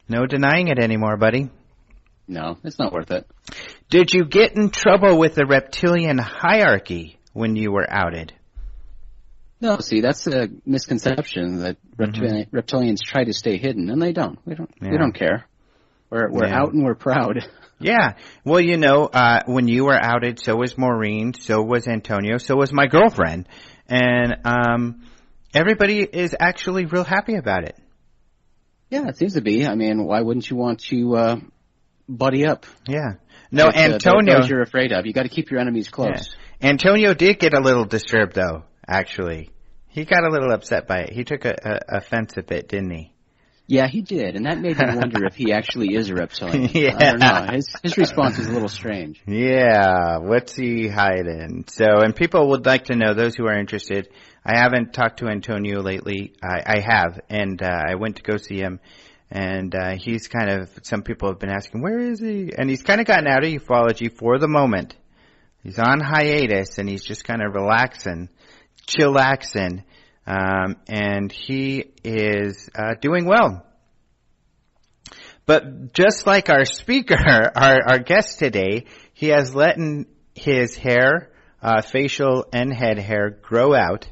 No denying it anymore, buddy. No, it's not worth it. Did you get in trouble with the reptilian hierarchy when you were outed? No, see, that's a misconception that reptilians try to stay hidden, and they don't. We don't care. We're out and we're proud. Yeah. Well, when you were outed, so was Maureen, so was Antonio, so was my girlfriend. And everybody is actually real happy about it. Yeah, it seems to be. I mean, why wouldn't you want to buddy up? Yeah. No, Antonio. Those you're afraid of. You got to keep your enemies close. Yeah. Antonio did get a little disturbed, though, actually. He got a little upset by it. He took offense at it, didn't he? Yeah, he did, and that made me wonder if he actually is a reptilian. Yeah. I don't know. His response was a little strange. Yeah, what's he hiding? So, and people would like to know, those who are interested, I haven't talked to Antonio lately. I have, and I went to go see him, and he's kind of, some people have been asking, where is he? And he's kind of gotten out of ufology for the moment. He's on hiatus, and he's just kind of relaxing, chillaxing. And he is doing well. But just like our speaker, our guest today, he has let his hair, facial and head hair, grow out,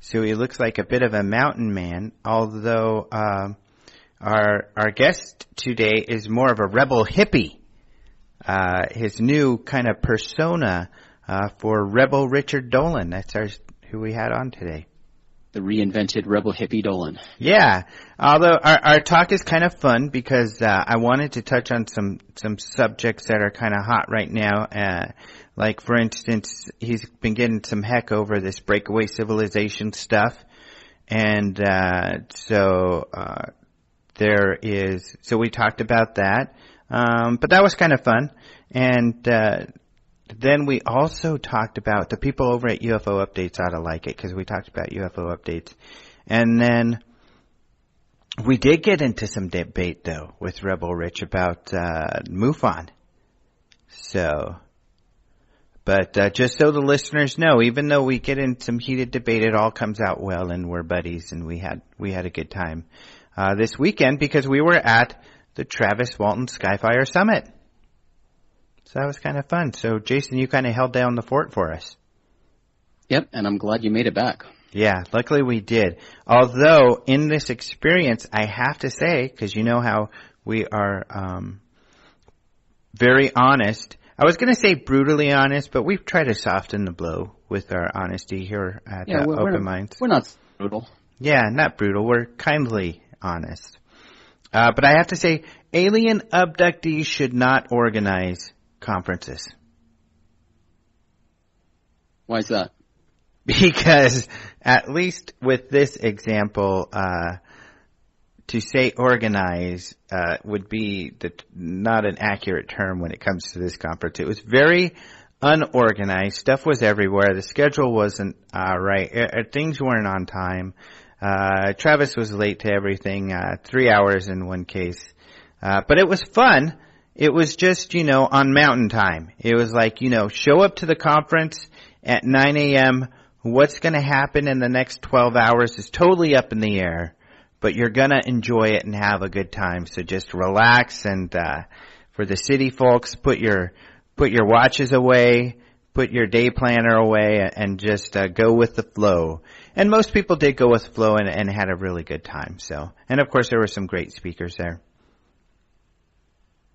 so he looks like a bit of a mountain man. Although our guest today is more of a rebel hippie. His new kind of persona for Rebel Richard Dolan. That's who we had on today. The reinvented rebel hippie Dolan. Yeah, although our talk is kind of fun because I wanted to touch on some subjects that are kind of hot right now. Like, for instance, he's been getting some heck over this breakaway civilization stuff. And so we talked about that. But that was kind of fun. And then we also talked about, the people over at UFO Updates ought to like it because we talked about UFO Updates. And then we did get into some debate, though, with Rebel Rich about MUFON. But just so the listeners know, even though we get in some heated debate, it all comes out well, and we're buddies, and we had a good time this weekend because we were at the Travis Walton Skyfire Summit. So that was kind of fun. So, Jason, you kind of held down the fort for us. Yep, and I'm glad you made it back. Yeah, luckily we did. Although, in this experience, I have to say, because you know how we are very honest. I was going to say brutally honest, but we've tried to soften the blow with our honesty here at Open Minds. We're not brutal. Yeah, not brutal. We're kindly honest. But I have to say, alien abductees should not organize conferences. Why is that? Because at least with this example, to say organize would be not an accurate term when it comes to this conference. It was very unorganized. Stuff was everywhere. The schedule wasn't right. Things weren't on time. Travis was late to everything, 3 hours in one case. But it was fun. It was just, on mountain time. It was like, show up to the conference at 9 a.m. What's going to happen in the next 12 hours is totally up in the air, but you're going to enjoy it and have a good time. So just relax, and for the city folks, put your watches away, put your day planner away, and just go with the flow. And most people did go with the flow and had a really good time. So, and of course there were some great speakers there.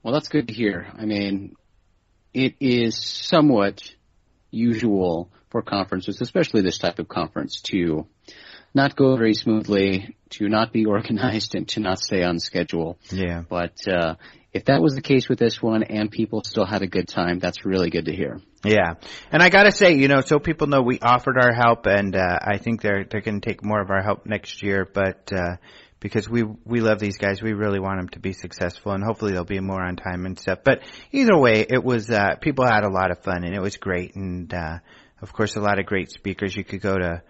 Well, that's good to hear. I mean, it is somewhat usual for conferences, especially this type of conference, to not go very smoothly, to not be organized, and to not stay on schedule. Yeah. But if that was the case with this one and people still had a good time, that's really good to hear. Yeah. And I got to say, so people know we offered our help, and I think they're going to take more of our help next year. But because we love these guys. We really want them to be successful, and hopefully they'll be more on time and stuff. But either way, it was people had a lot of fun, and it was great. And of course, a lot of great speakers. You could go to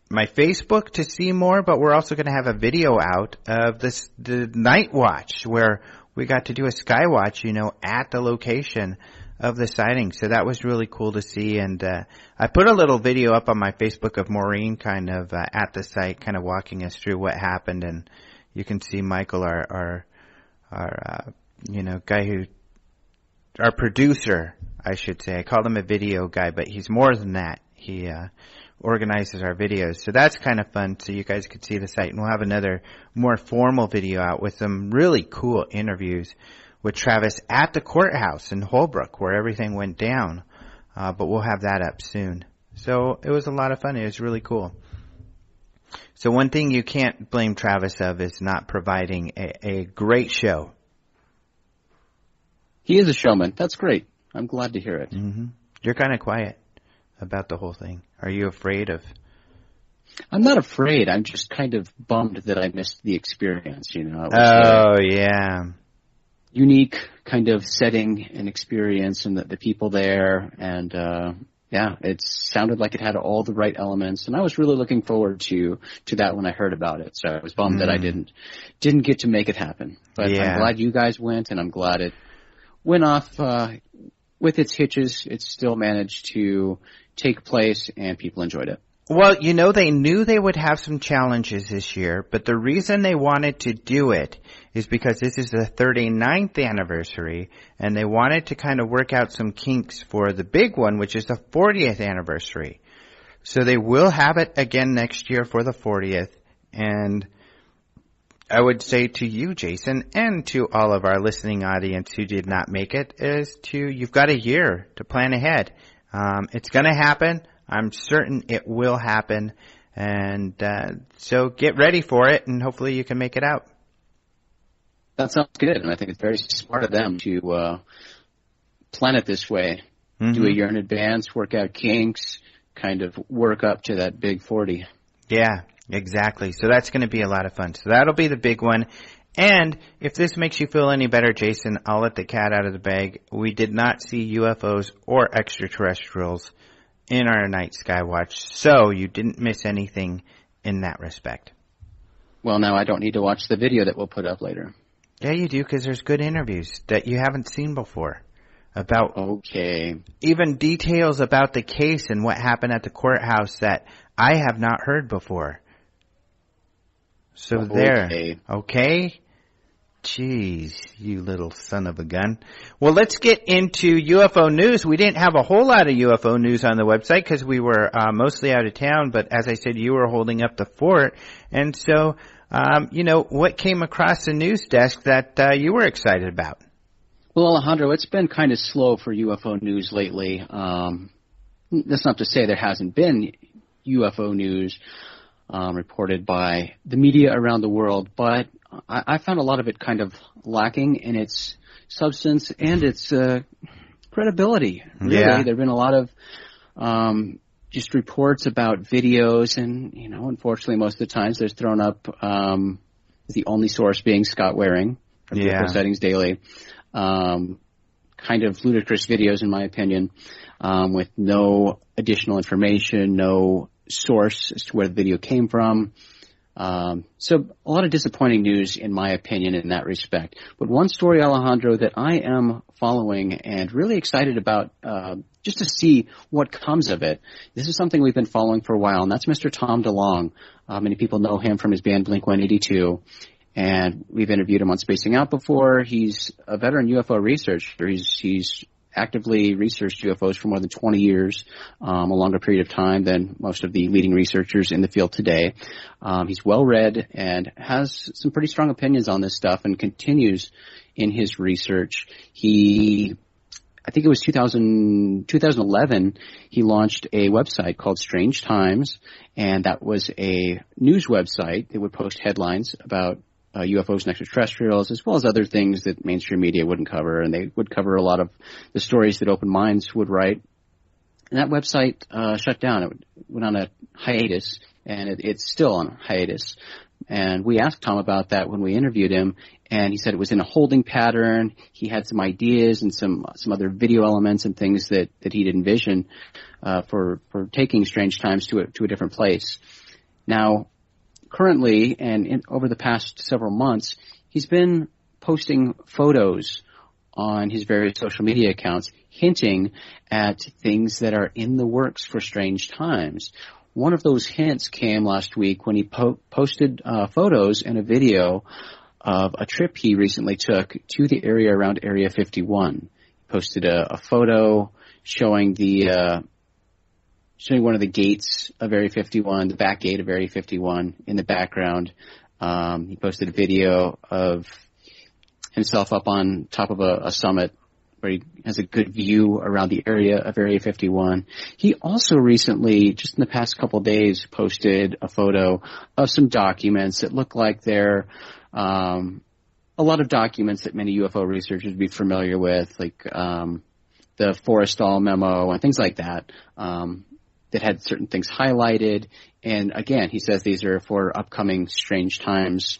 my Facebook to see more, but we're also going to have a video out of the night watch where we got to do a sky watch, at the location of the sighting. So that was really cool to see. And I put a little video up on my Facebook of Maureen kind of at the site, kind of walking us through what happened. And you can see Michael, our guy our producer, I should say. I called him a video guy, but he's more than that. He organizes our videos. So that's kind of fun, so you guys could see the site. And we'll have another more formal video out with some really cool interviews with Travis at the courthouse in Holbrook, where everything went down. But we'll have that up soon. So it was a lot of fun. It was really cool. So one thing you can't blame Travis of is not providing a great show. He is a showman. That's great. I'm glad to hear it. Mm-hmm. You're kind of quiet about the whole thing. Are you afraid of? I'm not afraid. I'm just kind of bummed that I missed the experience. It was yeah. Unique kind of setting and experience, and the people there, and it sounded like it had all the right elements, and I was really looking forward to that when I heard about it. So I was bummed that I didn't get to make it happen. But I'm glad you guys went, and I'm glad it went off with its hitches. It still managed to take place, and people enjoyed it. Well, they knew they would have some challenges this year, but the reason they wanted to do it is because this is the 39th anniversary, and they wanted to kind of work out some kinks for the big one, which is the 40th anniversary. So they will have it again next year for the 40th, and I would say to you, Jason, and to all of our listening audience who did not make it, you've got a year to plan ahead. It's going to happen. I'm certain it will happen, and so get ready for it, and hopefully you can make it out. That sounds good, and I think it's very smart of them to plan it this way. Mm-hmm. Do a year in advance, work out kinks, kind of work up to that big 40. Yeah, exactly. So that's going to be a lot of fun. So that'll be the big one. And if this makes you feel any better, Jason, I'll let the cat out of the bag. We did not see UFOs or extraterrestrials in our night sky watch, so you didn't miss anything in that respect. Well, now I don't need to watch the video that we'll put up later. Yeah, you do, because there's good interviews that you haven't seen before about even details about the case and what happened at the courthouse that I have not heard before. So there. Okay? Jeez, you little son of a gun. Well, let's get into UFO news. We didn't have a whole lot of UFO news on the website because we were mostly out of town, but as I said, you were holding up the fort. And so, what came across the news desk that you were excited about? Well, Alejandro, it's been kind of slow for UFO news lately. That's not to say there hasn't been UFO news reported by the media around the world, but I found a lot of it kind of lacking in its substance and its credibility. Really, there have been a lot of just reports about videos, and unfortunately, most of the times they're thrown up the only source being Scott Waring from UFO Sightings Daily. Kind of ludicrous videos, in my opinion, with no additional information, no source as to where the video came from. So a lot of disappointing news, in my opinion, in that respect. But one story, Alejandro, that I am following and really excited about, just to see what comes of it. This is something we've been following for a while, and that's Mr. Tom DeLonge. Many people know him from his band Blink-182, and we've interviewed him on Spacing Out before. He's a veteran UFO researcher. He's actively researched UFOs for more than 20 years, a longer period of time than most of the leading researchers in the field today. He's well-read and has some pretty strong opinions on this stuff and continues in his research. I think it was 2011, he launched a website called Strange Times, and that was a news website that would post headlines about UFOs and extraterrestrials, as well as other things that mainstream media wouldn't cover, and they would cover a lot of the stories that Open Minds would write. And that website shut down. It went on a hiatus, and it's still on a hiatus. And we asked Tom about that when we interviewed him, and he said it was in a holding pattern. He had some ideas and some other video elements and things that he'd envision for taking Strange Times to a different place. Now, currently, and over the past several months, he's been posting photos on his various social media accounts, hinting at things that are in the works for Strange Times. One of those hints came last week when he posted photos and a video of a trip he recently took to the area around Area 51. He posted a photo showing showing one of the gates of Area 51, the back gate of Area 51 in the background. He posted a video of himself up on top of a summit where he has a good view around the area of Area 51. He also recently, just in the past couple of days, posted a photo of some documents that look like they're a lot of documents that many UFO researchers would be familiar with, like the Forrestal memo and things like that, that had certain things highlighted. And again, he says these are for upcoming Strange Times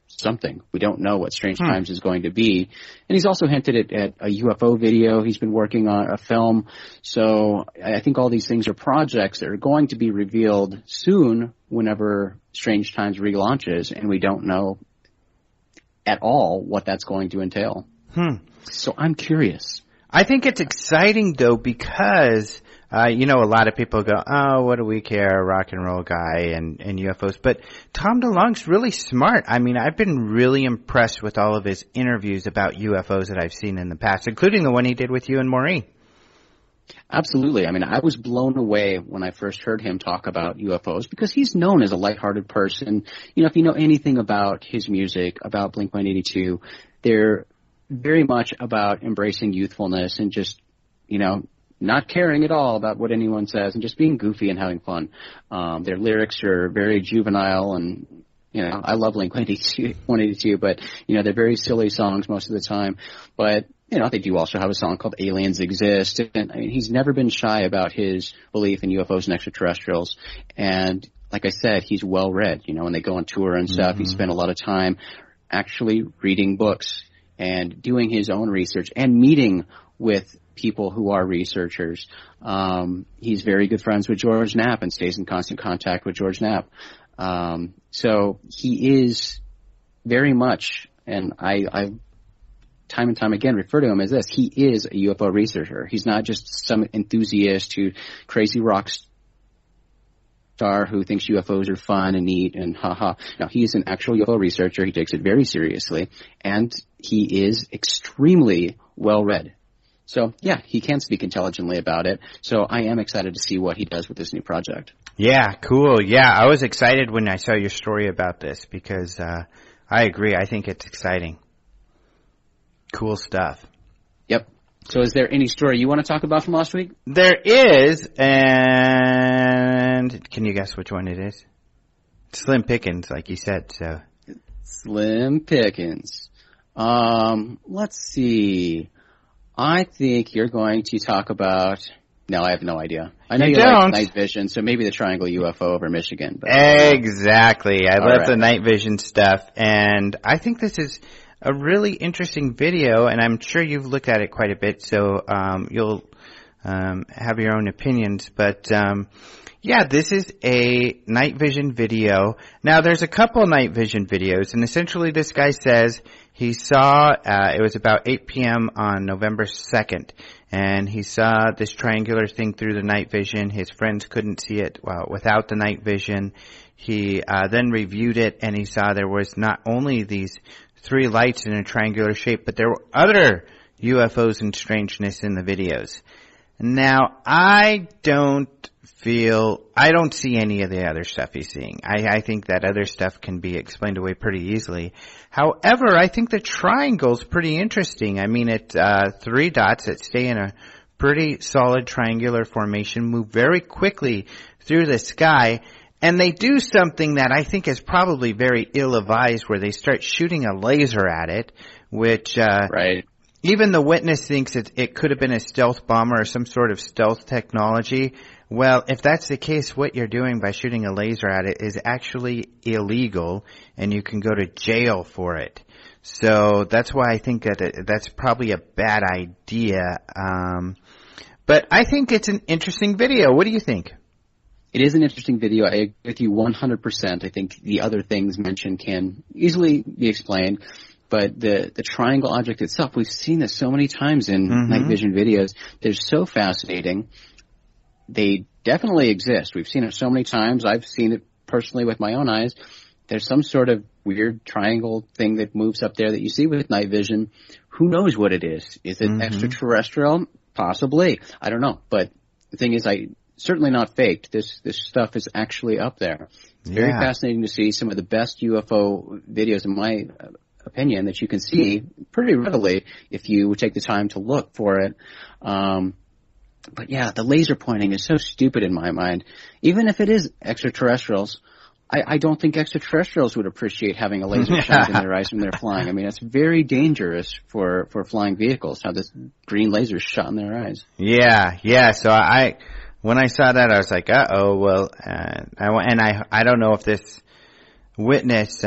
something. We don't know what Strange Times is going to be. And he's also hinted at a UFO video. He's been working on a film. So I think all these things are projects that are going to be revealed soon whenever Strange Times relaunches, and we don't know at all what that's going to entail. So I'm curious. I think it's exciting, though, because a lot of people go, oh, what do we care, rock and roll guy and UFOs. But Tom DeLonge's really smart. I mean, I've been really impressed with all of his interviews about UFOs that I've seen in the past, including the one he did with you and Maureen. Absolutely. I mean, I was blown away when I first heard him talk about UFOs because he's known as a lighthearted person. If you know anything about his music, about Blink-182, they're very much about embracing youthfulness and just, not caring at all about what anyone says and just being goofy and having fun. Their lyrics are very juvenile and, I love Blink-182, but, they're very silly songs most of the time. But, they do also have a song called Aliens Exist. And I mean, he's never been shy about his belief in UFOs and extraterrestrials. And like I said, he's well read. When they go on tour and stuff, he spent a lot of time actually reading books and doing his own research and meeting with people who are researchers. He's very good friends with George Knapp and stays in constant contact with George Knapp. So he is very much, and I time and time again refer to him as this, he is a UFO researcher. He's not just some enthusiast who crazy rock star who thinks UFOs are fun and neat and haha. No, he is an actual UFO researcher. He takes it very seriously, and he is extremely well read. So, yeah, he can speak intelligently about it. So I am excited to see what he does with this new project. Yeah, cool. Yeah, I was excited when I saw your story about this because I agree. I think it's exciting. Cool stuff. Yep. So is there any story you want to talk about from last week? There is, and can you guess which one it is? Slim Pickens, like you said, so. Slim Pickens. Let's see. I think you're going to talk about... No, I have no idea. I know you like night vision, so maybe the triangle UFO over Michigan. But exactly. I love the night vision stuff, and I think this is a really interesting video, and I'm sure you've looked at it quite a bit, so you'll have your own opinions. But yeah, this is a night vision video. Now, there's a couple night vision videos, and essentially this guy says he saw, it was about 8 p.m. on November 2nd, and he saw this triangular thing through the night vision. His friends couldn't see it without the night vision. He then reviewed it, and he saw there was not only these 3 lights in a triangular shape, but there were other UFOs and strangeness in the videos. Now, I don't see any of the other stuff he's seeing. I think that other stuff can be explained away pretty easily. However, I think the triangle's pretty interesting. I mean, it's 3 dots that stay in a pretty solid triangular formation, move very quickly through the sky, and they do something that I think is probably very ill-advised, where they start shooting a laser at it, which right. Even the witness thinks it could have been a stealth bomber or some sort of stealth technology. Well, if that's the case, what you're doing by shooting a laser at it is actually illegal, and you can go to jail for it. So that's why I think that that's probably a bad idea. But I think it's an interesting video. What do you think? It is an interesting video. I agree with you 100%. I think the other things mentioned can easily be explained. But the triangle object itself, we've seen this so many times in night vision videos. They're so fascinating. They definitely exist. We've seen it so many times. I've seen it personally with my own eyes. There's some sort of weird triangle thing that moves up there that you see with night vision. Who knows what it is? Is it extraterrestrial? Possibly. I don't know. But the thing is, certainly not faked. This stuff is actually up there. It's very fascinating to see some of the best UFO videos, in my opinion, that you can see pretty readily if you take the time to look for it. But yeah, the laser pointing is so stupid in my mind. Even if it is extraterrestrials, I don't think extraterrestrials would appreciate having a laser shot in their eyes when they're flying. I mean, it's very dangerous for flying vehicles to have this green laser shot in their eyes. Yeah. So when I saw that, I was like, uh-oh, well, I don't know if this witness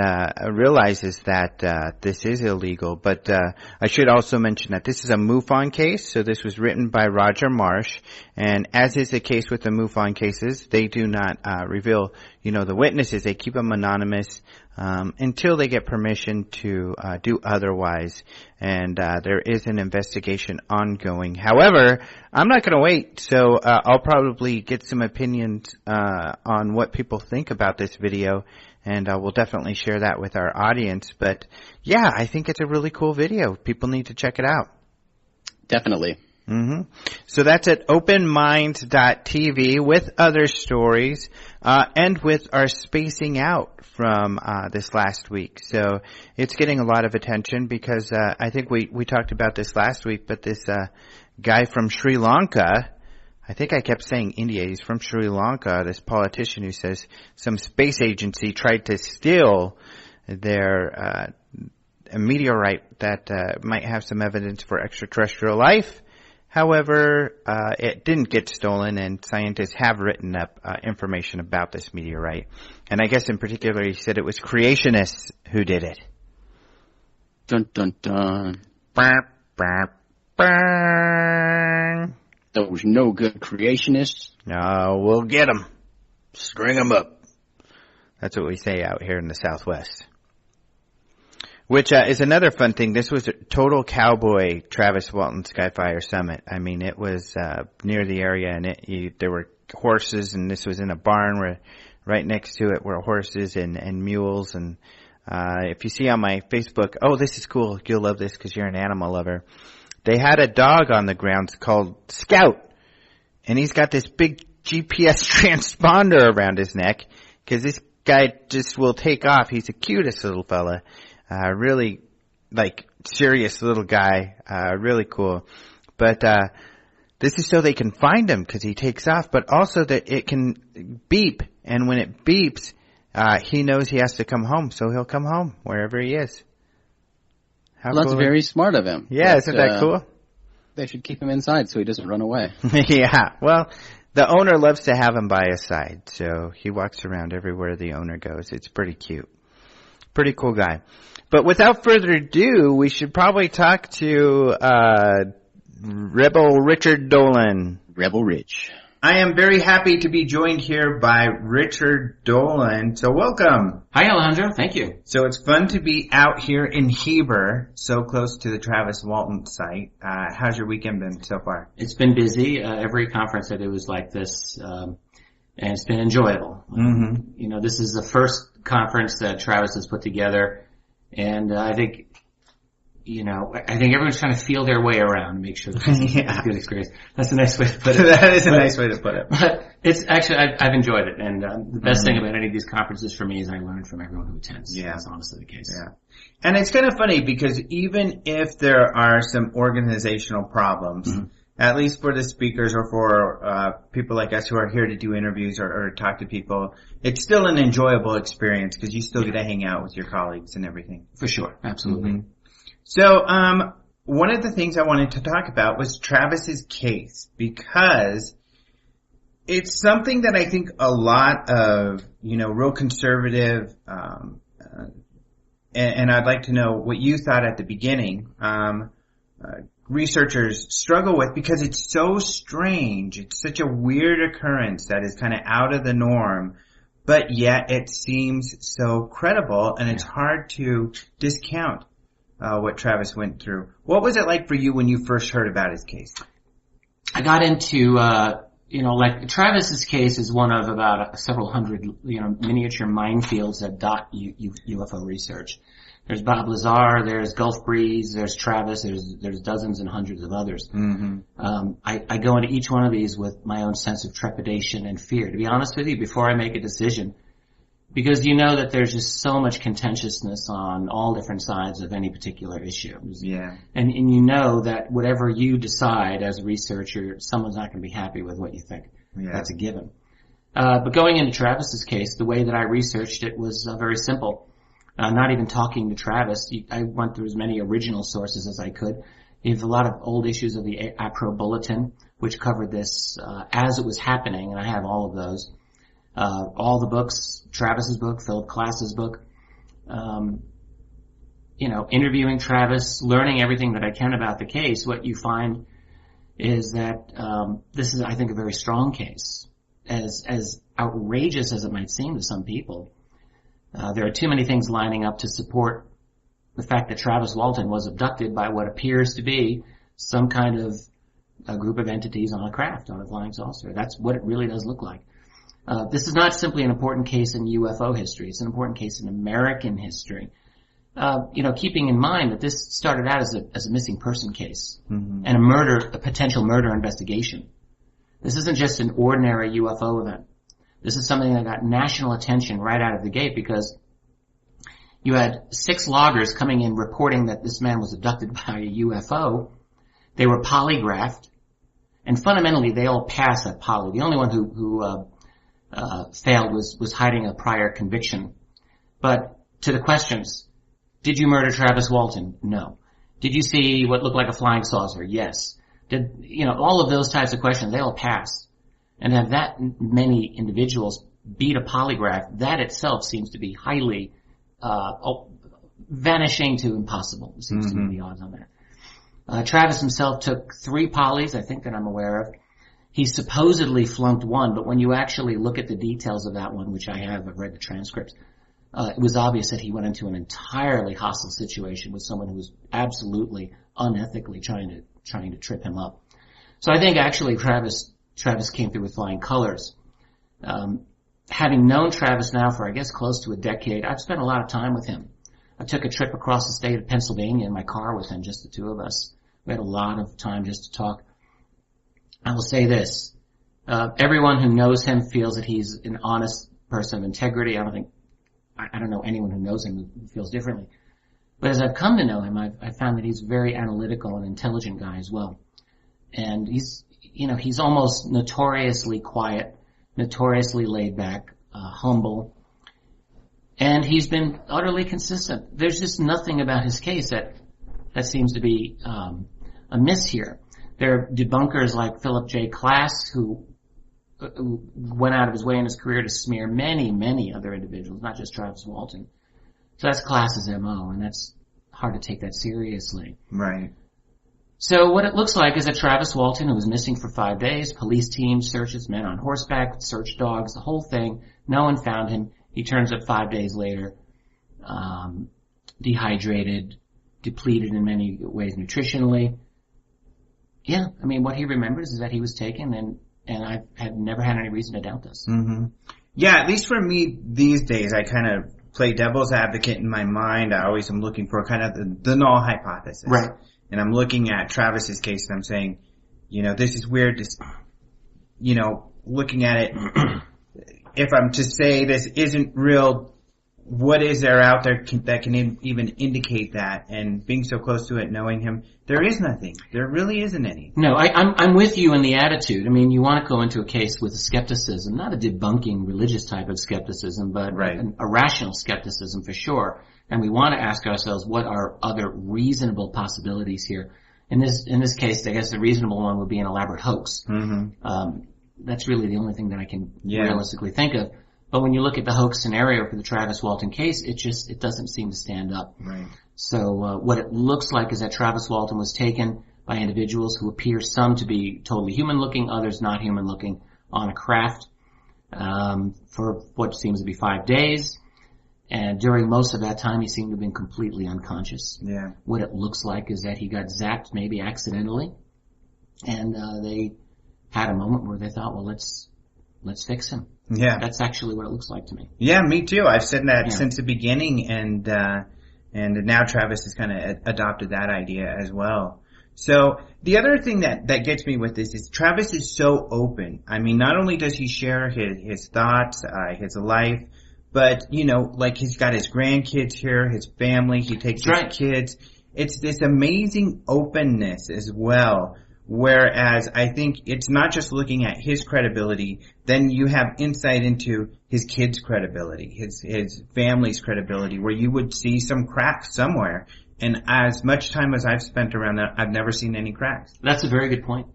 realizes that this is illegal, but I should also mention that this is a MUFON case, so this was written by Roger Marsh, and as is the case with the MUFON cases, they do not reveal, the witnesses. They keep them anonymous until they get permission to do otherwise, and there is an investigation ongoing. However, I'm not going to wait, so I'll probably get some opinions on what people think about this video, and we'll definitely share that with our audience. But yeah, I think it's a really cool video. People need to check it out. Definitely. So that's at openminds.tv with other stories, and with our spacing out from this last week. So it's getting a lot of attention because I think we talked about this last week, but this guy from Sri Lanka, I think I kept saying India, he's from Sri Lanka, this politician who says some space agency tried to steal their a meteorite that might have some evidence for extraterrestrial life. However, it didn't get stolen, and scientists have written up information about this meteorite. And I guess in particular he said it was creationists who did it. Dun dun dun. Those no good creationists. No, we'll get them. String them up. That's what we say out here in the Southwest. Which is another fun thing. This was a total cowboy Travis Walton Skyfire Summit. I mean, it was near the area, and there were horses, and this was in a barn where right next to it were horses and mules. And if you see on my Facebook, oh, this is cool. You'll love this because you're an animal lover. They had a dog on the grounds called Scout, and he's got this big GPS transponder around his neck because this guy just will take off. He's the cutest little fella. Really, serious little guy. Really cool. But this is so they can find him because he takes off, but also that it can beep. And when it beeps, he knows he has to come home, so he'll come home wherever he is. Well, that's very smart of him. Yeah, isn't that cool? They should keep him inside so he doesn't run away. Yeah, well, the owner loves to have him by his side, so he walks around everywhere the owner goes. It's pretty cute. Pretty cool guy. But without further ado, we should probably talk to Rebel Richard Dolan. Rebel Rich. I am very happy to be joined here by Richard Dolan. So welcome. Hi, Alejandro. Thank you. So it's fun to be out here in Heber, so close to the Travis Walton site. How's your weekend been so far? It's been busy. Every conference I did was like this, and it's been enjoyable. This is the first conference that Travis has put together, and I think everyone's trying to feel their way around and make sure that it's a good experience. That's a nice way to put it. That is a nice way to put it. But it's actually, I've enjoyed it. And the best thing about any of these conferences for me is I learn from everyone who attends. Yeah. That's honestly the case. Yeah. And it's kind of funny because even if there are some organizational problems, at least for the speakers or for people like us who are here to do interviews or talk to people, it's still an enjoyable experience because you still get to hang out with your colleagues and everything. For sure. Absolutely. So, one of the things I wanted to talk about was Travis's case because it's something that I think a lot of, real conservative, and I'd like to know what you thought at the beginning, researchers struggle with because it's so strange. It's such a weird occurrence that is kind of out of the norm, but yet it seems so credible and it's hard to discount what Travis went through. What was it like for you when you first heard about his case? I got into like Travis's case is one of about several hundred, miniature minefields that dot UFO research. There's Bob Lazar, there's Gulf Breeze, there's Travis, there's dozens and hundreds of others. Mm-hmm. I go into each one of these with my own sense of trepidation and fear, to be honest with you, before I make a decision. Because you know that there's just so much contentiousness on all different sides of any particular issue. Yeah. And you know that whatever you decide as a researcher, someone's not going to be happy with what you think. Yeah. That's a given. But going into Travis's case, the way that I researched it was very simple. Not even talking to Travis. I went through as many original sources as I could. You have a lot of old issues of the APRO Bulletin, which covered this as it was happening, and I have all of those. All the books, Travis's book, Philip Klass's book, interviewing Travis, learning everything that I can about the case. What you find is that this is, I think, a very strong case. As outrageous as it might seem to some people, there are too many things lining up to support the fact that Travis Walton was abducted by what appears to be some kind of a group of entities on a craft, on a flying saucer. That's what it really does look like. This is not simply an important case in UFO history. It's an important case in American history. Keeping in mind that this started out as a missing person case, mm-hmm. and a potential murder investigation. This isn't just an ordinary UFO event. This is something that got national attention right out of the gate because you had 6 loggers coming in reporting that this man was abducted by a UFO. They were polygraphed, and fundamentally they all passed that poly. The only one who failed was hiding a prior conviction. But to the questions, did you murder Travis Walton? No. Did you see what looked like a flying saucer? Yes. All of those types of questions, they all passed. And have that many individuals beat a polygraph, that itself seems to be highly, vanishing to impossible. It seems mm-hmm. to be the odds on that. Travis himself took 3 polys, I think, that I'm aware of. He supposedly flunked 1, but when you actually look at the details of that one, which I've read the transcripts, it was obvious that he went into an entirely hostile situation with someone who was absolutely unethically trying to trip him up. So I think actually Travis came through with flying colors. Having known Travis now for, I guess, close to a decade, I've spent a lot of time with him. I took a trip across the state of Pennsylvania in my car with him, just the 2 of us. We had a lot of time just to talk. I will say this. Everyone who knows him feels that he's an honest person of integrity. I don't know anyone who knows him who feels differently. But as I've come to know him, I've found that he's a very analytical and intelligent guy as well. And he's almost notoriously quiet, notoriously laid back, humble. And he's been utterly consistent. There's just nothing about his case that seems to be amiss here. There are debunkers like Philip J. Klass who went out of his way in his career to smear many, many other individuals, not just Travis Walton. So that's Klass's MO, and that's hard to take that seriously. Right. So what it looks like is that Travis Walton, who was missing for 5 days, police teams, searches, men on horseback, search dogs, the whole thing, no one found him. He turns up 5 days later, dehydrated, depleted in many ways nutritionally. Yeah, I mean, what he remembers is that he was taken, and I have never had any reason to doubt this. Mm-hmm. Yeah, at least for me these days, I kind of play devil's advocate in my mind. I always am looking for kind of the null hypothesis. Right. And I'm looking at Travis's case and I'm saying, this is weird. Looking at it, if I'm to say this isn't real, what is there out there that can even indicate that? And being so close to it, knowing him, there is nothing. There really isn't any. No, I'm with you in the attitude. I mean, you want to go into a case with a skepticism, not a debunking religious type of skepticism, but right. a rational skepticism for sure. And we want to ask ourselves, what are other reasonable possibilities here? In this case, I guess the reasonable one would be an elaborate hoax. Mm-hmm. That's really the only thing that I can realistically think of. But when you look at the hoax scenario for the Travis Walton case, it doesn't seem to stand up. Right. So what it looks like is that Travis Walton was taken by individuals who appear some to be totally human-looking, others not human-looking, on a craft for what seems to be 5 days. And during most of that time, he seemed to have been completely unconscious. Yeah. What it looks like is that he got zapped, maybe accidentally, and they had a moment where they thought, well, let's fix him. Yeah. That's actually what it looks like to me. Yeah, me too. I've said that since the beginning, and now Travis has kind of adopted that idea as well. So the other thing that gets me with this is Travis is so open. I mean, not only does he share his thoughts, his life, but, like he's got his grandkids here, his family, he takes his kids. It's this amazing openness as well. Whereas I think it's not just looking at his credibility, then you have insight into his kids' credibility, his family's credibility, where you would see some cracks somewhere. And as much time as I've spent around that, I've never seen any cracks. That's a very good point.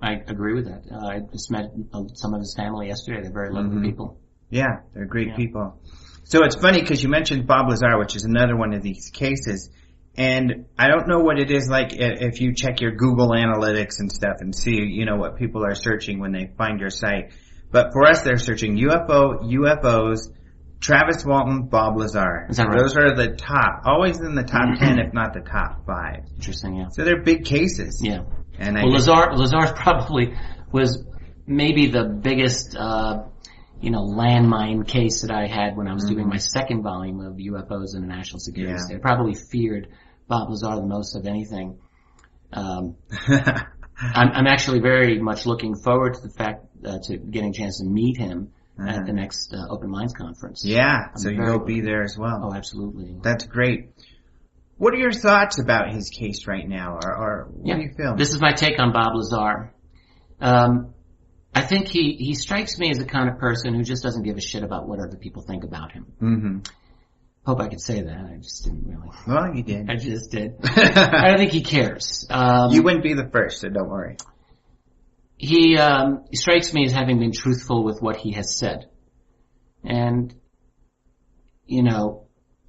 I agree with that. I just met some of his family yesterday. They're very lovely people. Yeah, they're great people. So it's funny because you mentioned Bob Lazar, which is another one of these cases. And I don't know what it is like if you check your Google Analytics and stuff and see, what people are searching when they find your site. But for us, they're searching UFOs, Travis Walton, Bob Lazar. Is that right? Those are the top, always in the top 10, if not the top 5. Interesting, yeah. So they're big cases. Yeah. And Lazar probably was maybe the biggest, landmine case that I had when I was doing my second volume of UFOs and the National Security State. I probably feared Bob Lazar the most of anything. I'm actually very much looking forward to the fact to getting a chance to meet him at the next Open Minds conference. Yeah, so you'll be there as well. Oh, absolutely. That's great. What are your thoughts about his case right now, or what do you feel? This is my take on Bob Lazar. I think he strikes me as the kind of person who just doesn't give a shit about what other people think about him. Mm-hmm. Hope I could say that. I just didn't really. Well, you did. I just did. I don't think he cares. You wouldn't be the first, so don't worry. He strikes me as having been truthful with what he has said. And,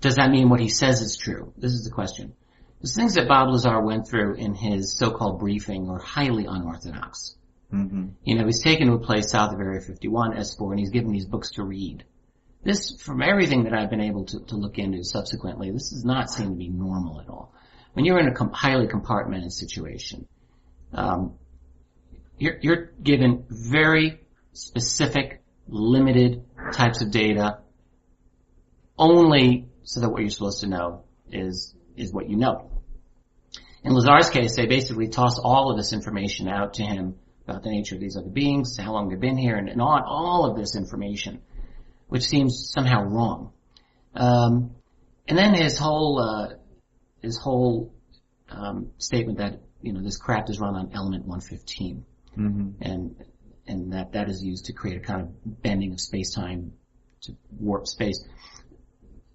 does that mean what he says is true? This is the question. The things that Bob Lazar went through in his so-called briefing are highly unorthodox. Mm-hmm. He's taken to a place south of Area 51, S4, and he's given these books to read. This, from everything that I've been able to look into subsequently, this does not seem to be normal at all. When you're in a highly compartmented situation, you're given very specific, limited types of data, only so that what you're supposed to know is what you know. In Lazar's case, they basically toss all of this information out to him about the nature of these other beings, how long they've been here, and all of this information, which seems somehow wrong. And then his whole statement that, this craft is run on element 115. Mm-hmm. And that is used to create a kind of bending of space-time to warp space.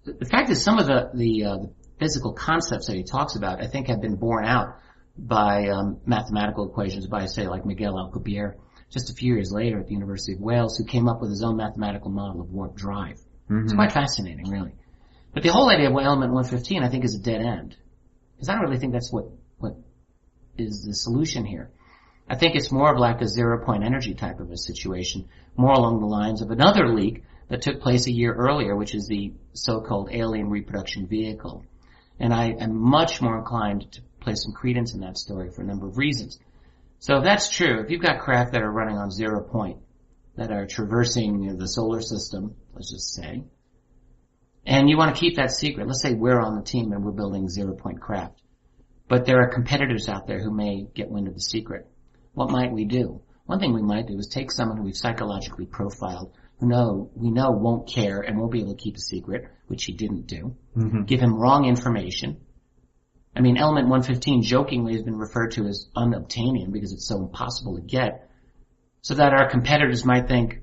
The fact is some of the physical concepts that he talks about, I think, have been borne out by mathematical equations by, say, like Miguel Alcubierre, just a few years later at the University of Wales, who came up with his own mathematical model of warp drive. Mm-hmm. It's quite fascinating, really. But the whole idea of element 115, I think, is a dead end. Because I don't really think that's what is the solution here. I think it's more of like a zero-point energy type of a situation, more along the lines of another leak that took place a year earlier, which is the so-called alien reproduction vehicle. And I am much more inclined to place some credence in that story for a number of reasons. So if that's true, if you've got craft that are running on 0 point, that are traversing the solar system, let's just say, and you want to keep that secret, let's say we're on the team and we're building 0 point craft, but there are competitors out there who may get wind of the secret. What might we do? One thing we might do is take someone who we've psychologically profiled, who we know won't care and won't be able to keep a secret, which he didn't do. Mm-hmm. Give him wrong information. I mean, element 115 jokingly has been referred to as unobtainium because it's so impossible to get, so that our competitors might think,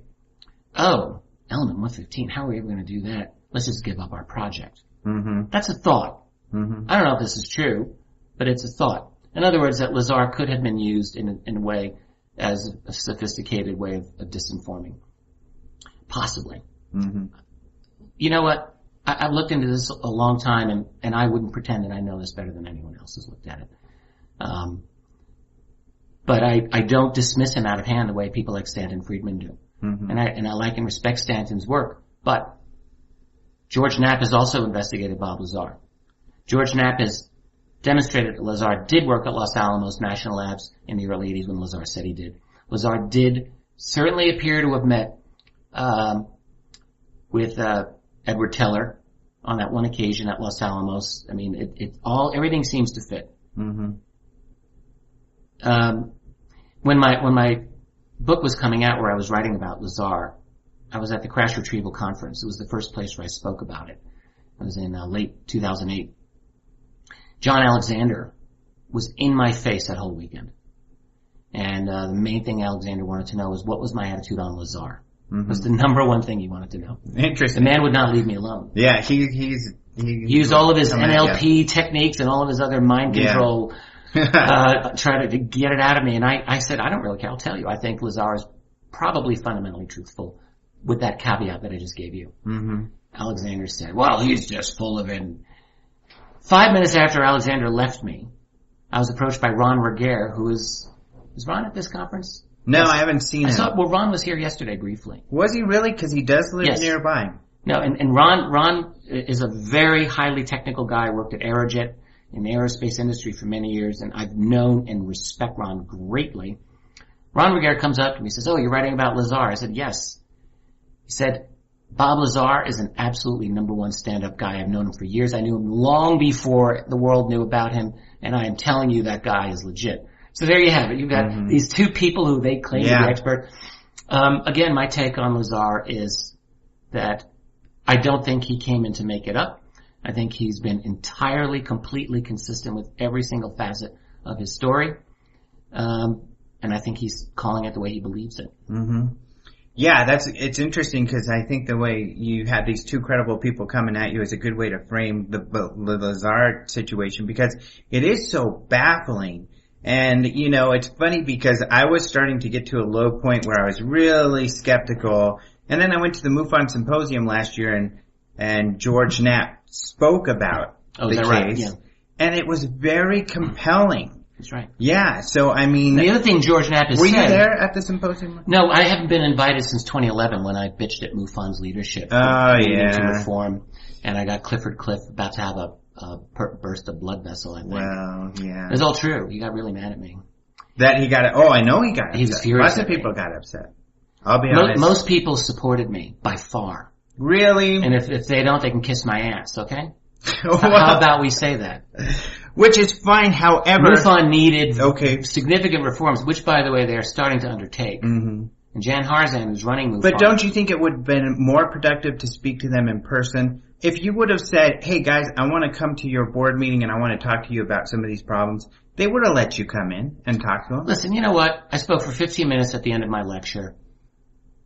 oh, element 115, how are we ever going to do that? Let's just give up our project. Mm-hmm. That's a thought. Mm-hmm. I don't know if this is true, but it's a thought. In other words, that Lazar could have been used in a way as a sophisticated way of disinforming. Possibly. Mm-hmm. You know what? I've looked into this a long time, and I wouldn't pretend that I know this better than anyone else has looked at it. But I don't dismiss him out of hand the way people like Stanton Friedman do. Mm-hmm. And I like and respect Stanton's work. But George Knapp has also investigated Bob Lazar. George Knapp has demonstrated that Lazar did work at Los Alamos National Labs in the early 80s when Lazar said he did. Lazar did certainly appear to have met with Edward Teller on that one occasion at Los Alamos. I mean, everything seems to fit. Mm-hmm. When my book was coming out, where I was writing about Lazar, I was at the Crash Retrieval Conference. It was the first place where I spoke about it. It was in late 2008. John Alexander was in my face that whole weekend. And the main thing Alexander wanted to know was what was my attitude on Lazar. Mm-hmm. Was the number one thing he wanted to know. Interesting. The man would not leave me alone. Yeah, he used all of his NLP techniques and all of his other mind control, try to get it out of me. And I said, I don't really care. I'll tell you. I think Lazar is probably fundamentally truthful, with that caveat that I just gave you. Mm-hmm. Alexander said, well, he's just full of it. 5 minutes after Alexander left me, I was approached by Ron Regehr, who was Ron at this conference? No, yes. I haven't seen him. Well, Ron was here yesterday briefly. Was he really? Because he does live nearby. No, and Ron is a very highly technical guy, worked at Aerojet in the aerospace industry for many years, and I've known and respect Ron greatly. Ron Regehr comes up to me and says, oh, you're writing about Lazar? I said, yes. He said, Bob Lazar is an absolutely number one stand-up guy. I've known him for years. I knew him long before the world knew about him, and I am telling you that guy is legit. So there you have it. You've got these two people who they claim to be expert. Again, my take on Lazar is that I don't think he came in to make it up. I think he's been entirely, completely consistent with every single facet of his story. And I think he's calling it the way he believes it. Mm-hmm. Yeah, it's interesting because I think the way you have these two credible people coming at you is a good way to frame the Lazar situation, because it is so baffling. And, you know, it's funny because I was starting to get to a low point where I was really skeptical. And then I went to the MUFON Symposium last year and George Knapp spoke about the case. Right? Yeah. And it was very compelling. That's right. Yeah, so I mean... The other thing George Knapp has said... Were you there at the symposium? No, I haven't been invited since 2011 when I bitched at MUFON's leadership. To reform, and I got Clifford Cliff about to have a burst of blood vessel, I think. Well, yeah. It was all true. He got really mad at me. That he got... Oh, I know he got upset. He was furious. Lots of people got upset. I'll be honest. Most people supported me, by far. Really? And if they don't, they can kiss my ass, okay? How about we say that? Which is fine, however... MUFON needed significant reforms, which, by the way, they are starting to undertake. Mm-hmm. And Jan Harzan, who's running MUFON... But don't you think it would have been more productive to speak to them in person? If you would have said, hey, guys, I want to come to your board meeting and I want to talk to you about some of these problems, they would have let you come in and talk to them. Listen, you know what? I spoke for 15 minutes at the end of my lecture.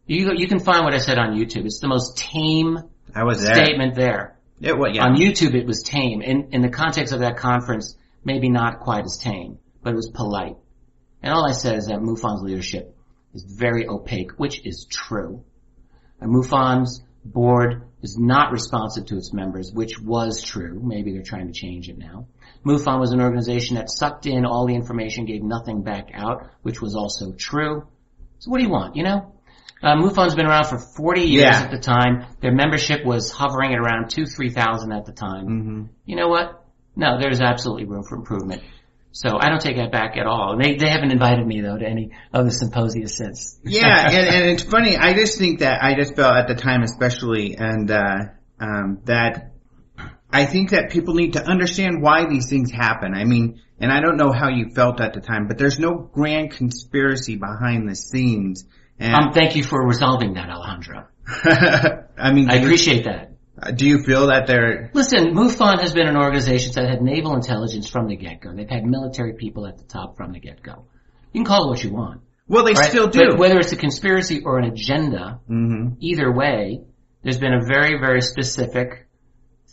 You can find what I said on YouTube. It's the most tame statement there. On YouTube, it was tame. In the context of that conference, maybe not quite as tame, but it was polite. And all I said is that MUFON's leadership is very opaque, which is true. And MUFON's board is not responsive to its members, which was true. Maybe they're trying to change it now. MUFON was an organization that sucked in all the information, gave nothing back out, which was also true. So what do you want, you know? MUFON's been around for 40 years at the time. Their membership was hovering at around 2,000-3,000 at the time. Mm-hmm. You know what? No, there's absolutely room for improvement. So I don't take that back at all. They haven't invited me, though, to any of the symposia since. Yeah, and it's funny. I just think that I just felt at the time especially, and that I think that people need to understand why these things happen. I mean, and I don't know how you felt at the time, but there's no grand conspiracy behind the scenes. And thank you for resolving that, Alejandro. I mean, I appreciate that. Do you feel that they're... Listen, MUFON has been an organization that had naval intelligence from the get-go. They've had military people at the top from the get-go. You can call it what you want. Well, they still do. But whether it's a conspiracy or an agenda, either way, there's been a very, very specific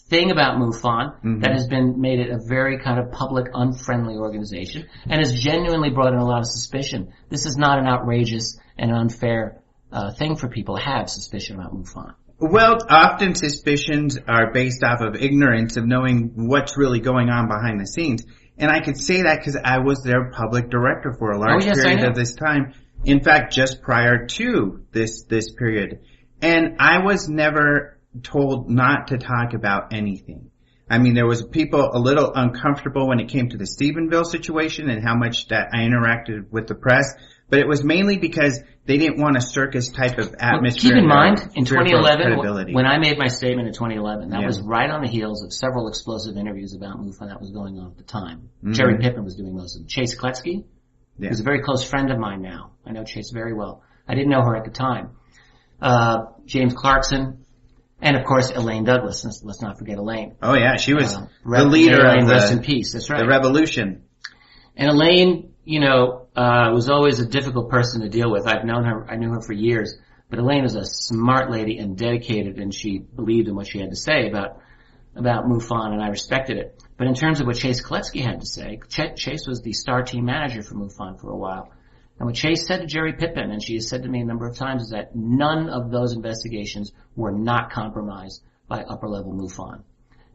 thing about MUFON that has been made it a very kind of public, unfriendly organization and has genuinely brought in a lot of suspicion. This is not an outrageous and unfair thing for people to have suspicion about MUFON. Well, often suspicions are based off of ignorance of knowing what's really going on behind the scenes. And I could say that because I was their public director for a large period of this time. In fact, just prior to this period. And I was never told not to talk about anything. I mean, there was people a little uncomfortable when it came to the Stephenville situation and how much that I interacted with the press, but it was mainly because they didn't want a circus type of atmosphere. Keep in mind, in 2011, when I made my statement in 2011, that was right on the heels of several explosive interviews about MUFON that was going on at the time. Mm-hmm. Jerry Pippen was doing most of them. Chase Kletzky, who's a very close friend of mine now. I know Chase very well. I didn't know her at the time. James Clarkson, and of course Elaine Douglas. Let's not forget Elaine. Oh yeah, she was the leader of rest in peace. That's right. The revolution. And Elaine, was always a difficult person to deal with. I knew her for years. But Elaine was a smart lady and dedicated, and she believed in what she had to say about MUFON, and I respected it. But in terms of what Chase Kletzky had to say, Chase was the star team manager for MUFON for a while. And what Chase said to Jerry Pippen, and she has said to me a number of times, is that none of those investigations were not compromised by upper-level MUFON.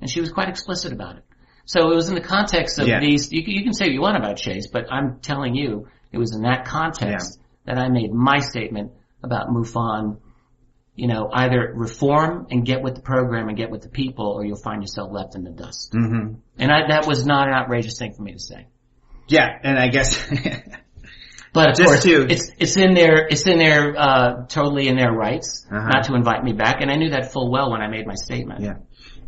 And she was quite explicit about it. So it was in the context of these, you can say what you want about Chase, but I'm telling you, it was in that context that I made my statement about MUFON, either reform and get with the program and get with the people, or you'll find yourself left in the dust. Mm-hmm. And that was not an outrageous thing for me to say. Yeah, and I guess... But of course, it's in their totally in their rights not to invite me back, and I knew that full well when I made my statement. Yeah,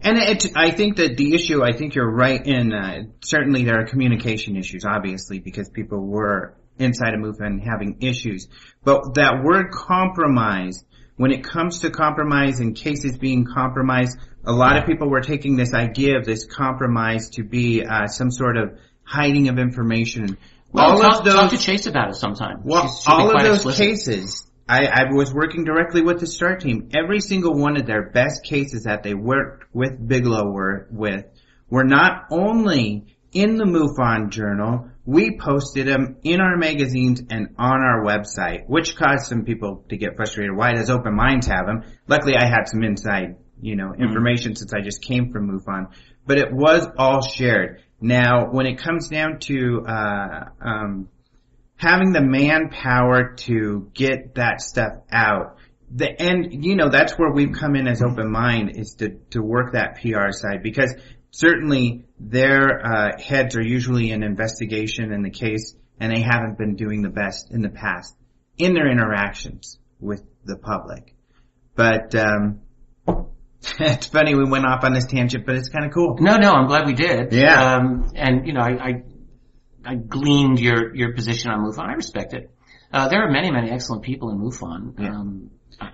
and I think that the issue, I think you're right in. Certainly, there are communication issues, obviously, because people were inside of MUFON having issues. But that word compromise, when it comes to compromise and cases being compromised, a lot of people were taking this idea of this compromise to be some sort of hiding of information. Well, talk to Chase about it sometime. Well, all of those cases, I was working directly with the STAR team. Every single one of their best cases that they worked with Bigelow were not only in the MUFON Journal, we posted them in our magazines and on our website, which caused some people to get frustrated. Why does Open Minds have them? Luckily, I had some inside, information since I just came from MUFON. But it was all shared. Now, when it comes down to having the manpower to get that stuff out, that's where we've come in as Open Mind, is to work that PR side, because certainly their heads are usually in investigation in the case, and they haven't been doing the best in the past in their interactions with the public. But it's funny we went off on this tangent, but it's kind of cool. No, I'm glad we did. Yeah. I gleaned your position on MUFON. I respect it. There are many, many excellent people in MUFON. Yeah.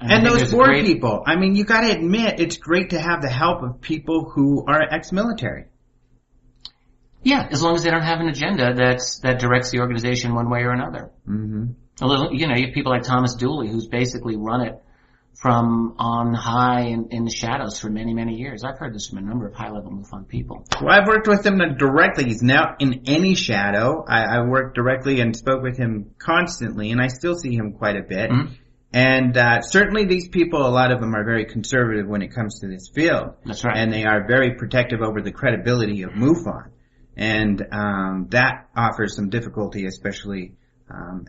And those board people, I mean, you got to admit, it's great to have the help of people who are ex-military. Yeah, as long as they don't have an agenda that directs the organization one way or another. Mm-hmm. You have people like Thomas Dooley, who's basically run it from on high in the shadows for many, many years. I've heard this from a number of high-level MUFON people. Well, I've worked with him directly. He's now in any shadow. I worked directly and spoke with him constantly, and I still see him quite a bit. Mm-hmm. And certainly these people, a lot of them are very conservative when it comes to this field. That's right. And they are very protective over the credibility of MUFON. And that offers some difficulty, especially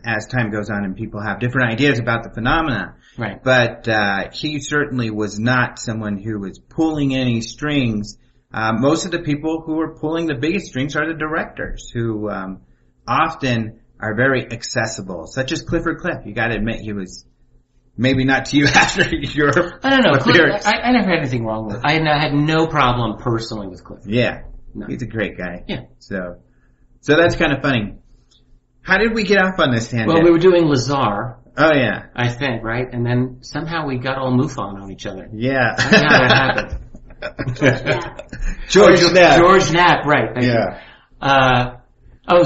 as time goes on and people have different ideas about the phenomena. Right. But he certainly was not someone who was pulling any strings. Most of the people who are pulling the biggest strings are the directors, who often are very accessible, such as Clifford Cliff. You got to admit, he was maybe not to you after your I don't know. Cliff, I never had anything wrong with it. I had no problem personally with Cliff. Yeah. No. He's a great guy. Yeah. So that's kind of funny. How did we get off on this tangent? Well, we were doing Lazar. Oh, yeah. I think, right? And then somehow we got all MUFON on each other. Yeah. I don't know how that happened. George Knapp. George Knapp, right. Thank you. Right. At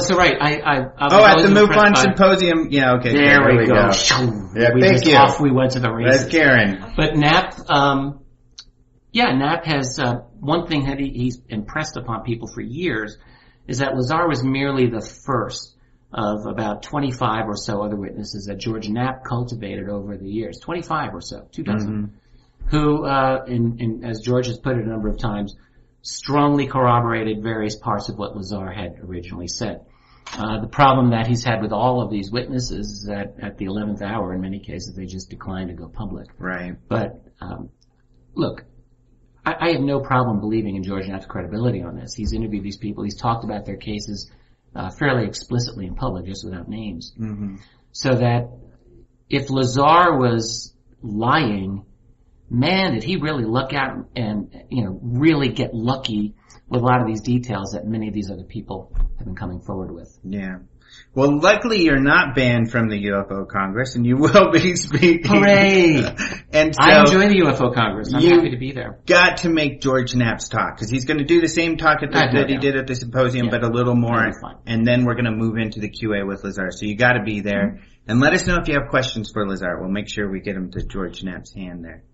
the MUFON Symposium. Yeah, okay. There we go. Yeah, thank you. Off we went to the races. That's Karen. But Knapp, Knapp has, one thing that he's impressed upon people for years is that Lazar was merely the first of about 25 or so other witnesses that George Knapp cultivated over the years. 25 or so, 2 dozen. Mm-hmm. Who, as George has put it a number of times, strongly corroborated various parts of what Lazar had originally said. The problem that he's had with all of these witnesses is that at the 11th hour, in many cases, they just declined to go public. Right. But, look, I have no problem believing in George Knapp's credibility on this. He's interviewed these people. He's talked about their cases fairly explicitly in public, just without names. Mm-hmm. So that if Lazar was lying, man, did he really luck out and, really get lucky with a lot of these details that many of these other people have been coming forward with. Yeah. Well, luckily you're not banned from the UFO Congress, and you will be speaking. Hooray! And so I enjoy the UFO Congress. I'm happy to be there. Got to make George Knapp's talk, because he's going to do the same talk that he did at the symposium, but a little more. And then we're going to move into the QA with Lazar. So you got to be there. Mm-hmm. And let us know if you have questions for Lazar. We'll make sure we get him to George Knapp's hand there.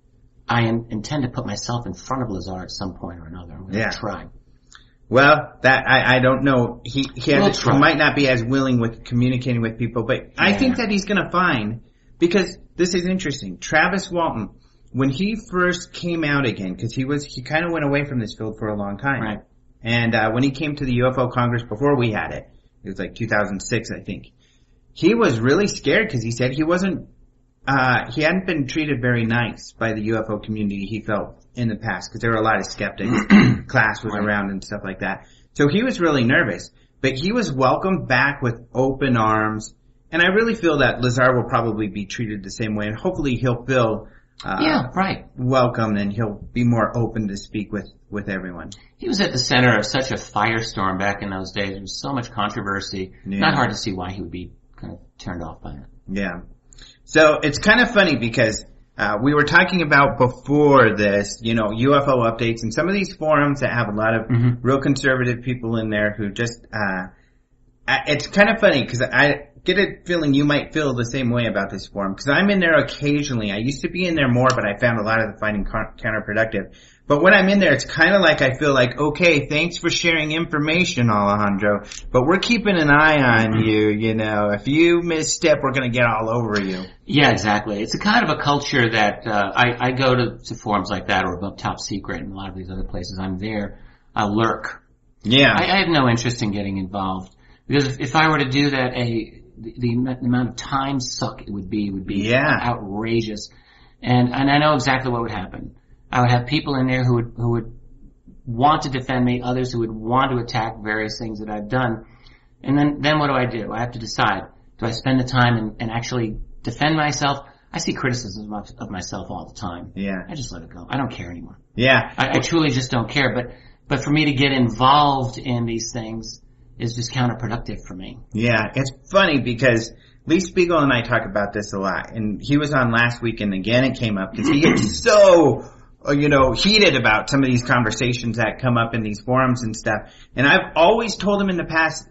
I intend to put myself in front of Lazar at some point or another. I'm going to try. Well, that I don't know. He might not be as willing with communicating with people, but I think that he's going to find, because this is interesting. Travis Walton, when he first came out again, because he kind of went away from this field for a long time, right? And when he came to the UFO Congress before we had it, it was like 2006, I think. He was really scared because he said he hadn't been treated very nice by the UFO community, he felt, in the past, because there were a lot of skeptics. Class was around and stuff like that. So he was really nervous. But he was welcomed back with open arms. And I really feel that Lazar will probably be treated the same way. And hopefully he'll feel welcome, and he'll be more open to speak with everyone. He was at the center of such a firestorm back in those days. There was so much controversy. Yeah. Not hard to see why he would be kind of turned off by it. Yeah. So it's kind of funny because we were talking about before this, UFO updates and some of these forums that have a lot of real conservative people in there who just, it's kind of funny because I get a feeling you might feel the same way about this forum, because I'm in there occasionally. I used to be in there more, but I found a lot of the finding counterproductive. But when I'm in there, it's kind of like I feel like, okay, thanks for sharing information, Alejandro, but we're keeping an eye on you, If you misstep, we're going to get all over you. Yeah, exactly. It's a kind of a culture that I go to forums like that, or above Top Secret and a lot of these other places. I'm there. I lurk. Yeah. I have no interest in getting involved, because if I were to do that, the amount of time suck it would be outrageous. And I know exactly what would happen. I would have people in there who would want to defend me, others who would want to attack various things that I've done. And then what do? I have to decide. Do I spend the time and actually defend myself? I see criticism of myself all the time. Yeah. I just let it go. I don't care anymore. Yeah. I truly just don't care. But for me to get involved in these things is just counterproductive for me. Yeah. It's funny because Lee Spiegel and I talk about this a lot. And he was on last week, and again it came up because he gets so heated about some of these conversations that come up in these forums and stuff. And I've always told him in the past,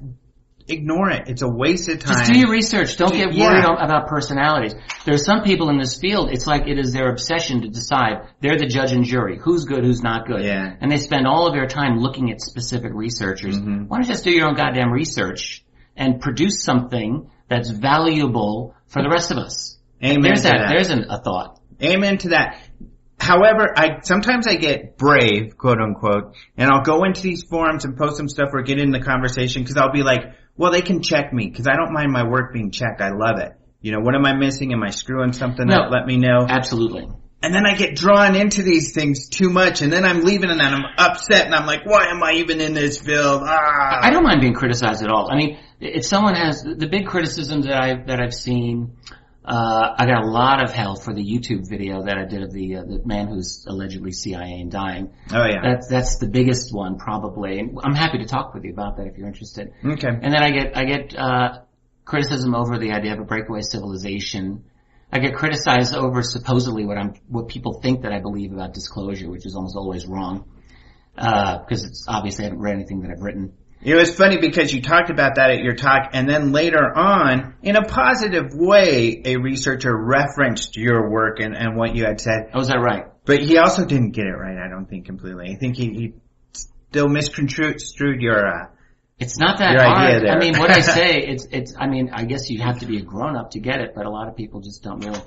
ignore it. It's a waste of time. Just do your research. Don't get worried about personalities. There are some people in this field, it's like it is their obsession to decide. They're the judge and jury. Who's good, who's not good. Yeah. And they spend all of their time looking at specific researchers. Mm-hmm. Why don't you just do your own goddamn research and produce something that's valuable for the rest of us? Amen There's to that. There's a thought. Amen to that. However, sometimes I get brave, quote unquote, and I'll go into these forums and post some stuff or get in the conversation, because I'll be like, well, they can check me, because I don't mind my work being checked. I love it. What am I missing? Am I screwing something up? Let me know. Absolutely. And then I get drawn into these things too much, and then I'm leaving and then I'm upset, and I'm like, why am I even in this field? I don't mind being criticized at all. I mean, if someone has the big criticisms that I've seen, I got a lot of hell for the YouTube video that I did of the man who's allegedly CIA and dying. Oh yeah. That's the biggest one probably. And I'm happy to talk with you about that if you're interested. Okay. And then I get criticism over the idea of a breakaway civilization. I get criticized over supposedly what people think that I believe about disclosure, which is almost always wrong. Because it's obviously I haven't read anything that I've written. It was funny because you talked about that at your talk, and then later on, in a positive way, a researcher referenced your work and what you had said. Oh, is that right? But he also didn't get it right, I don't think, completely. I think he still misconstrued your It's not that your hard. idea there. I mean, what I say, I guess you have to be a grown-up to get it, but a lot of people just don't really.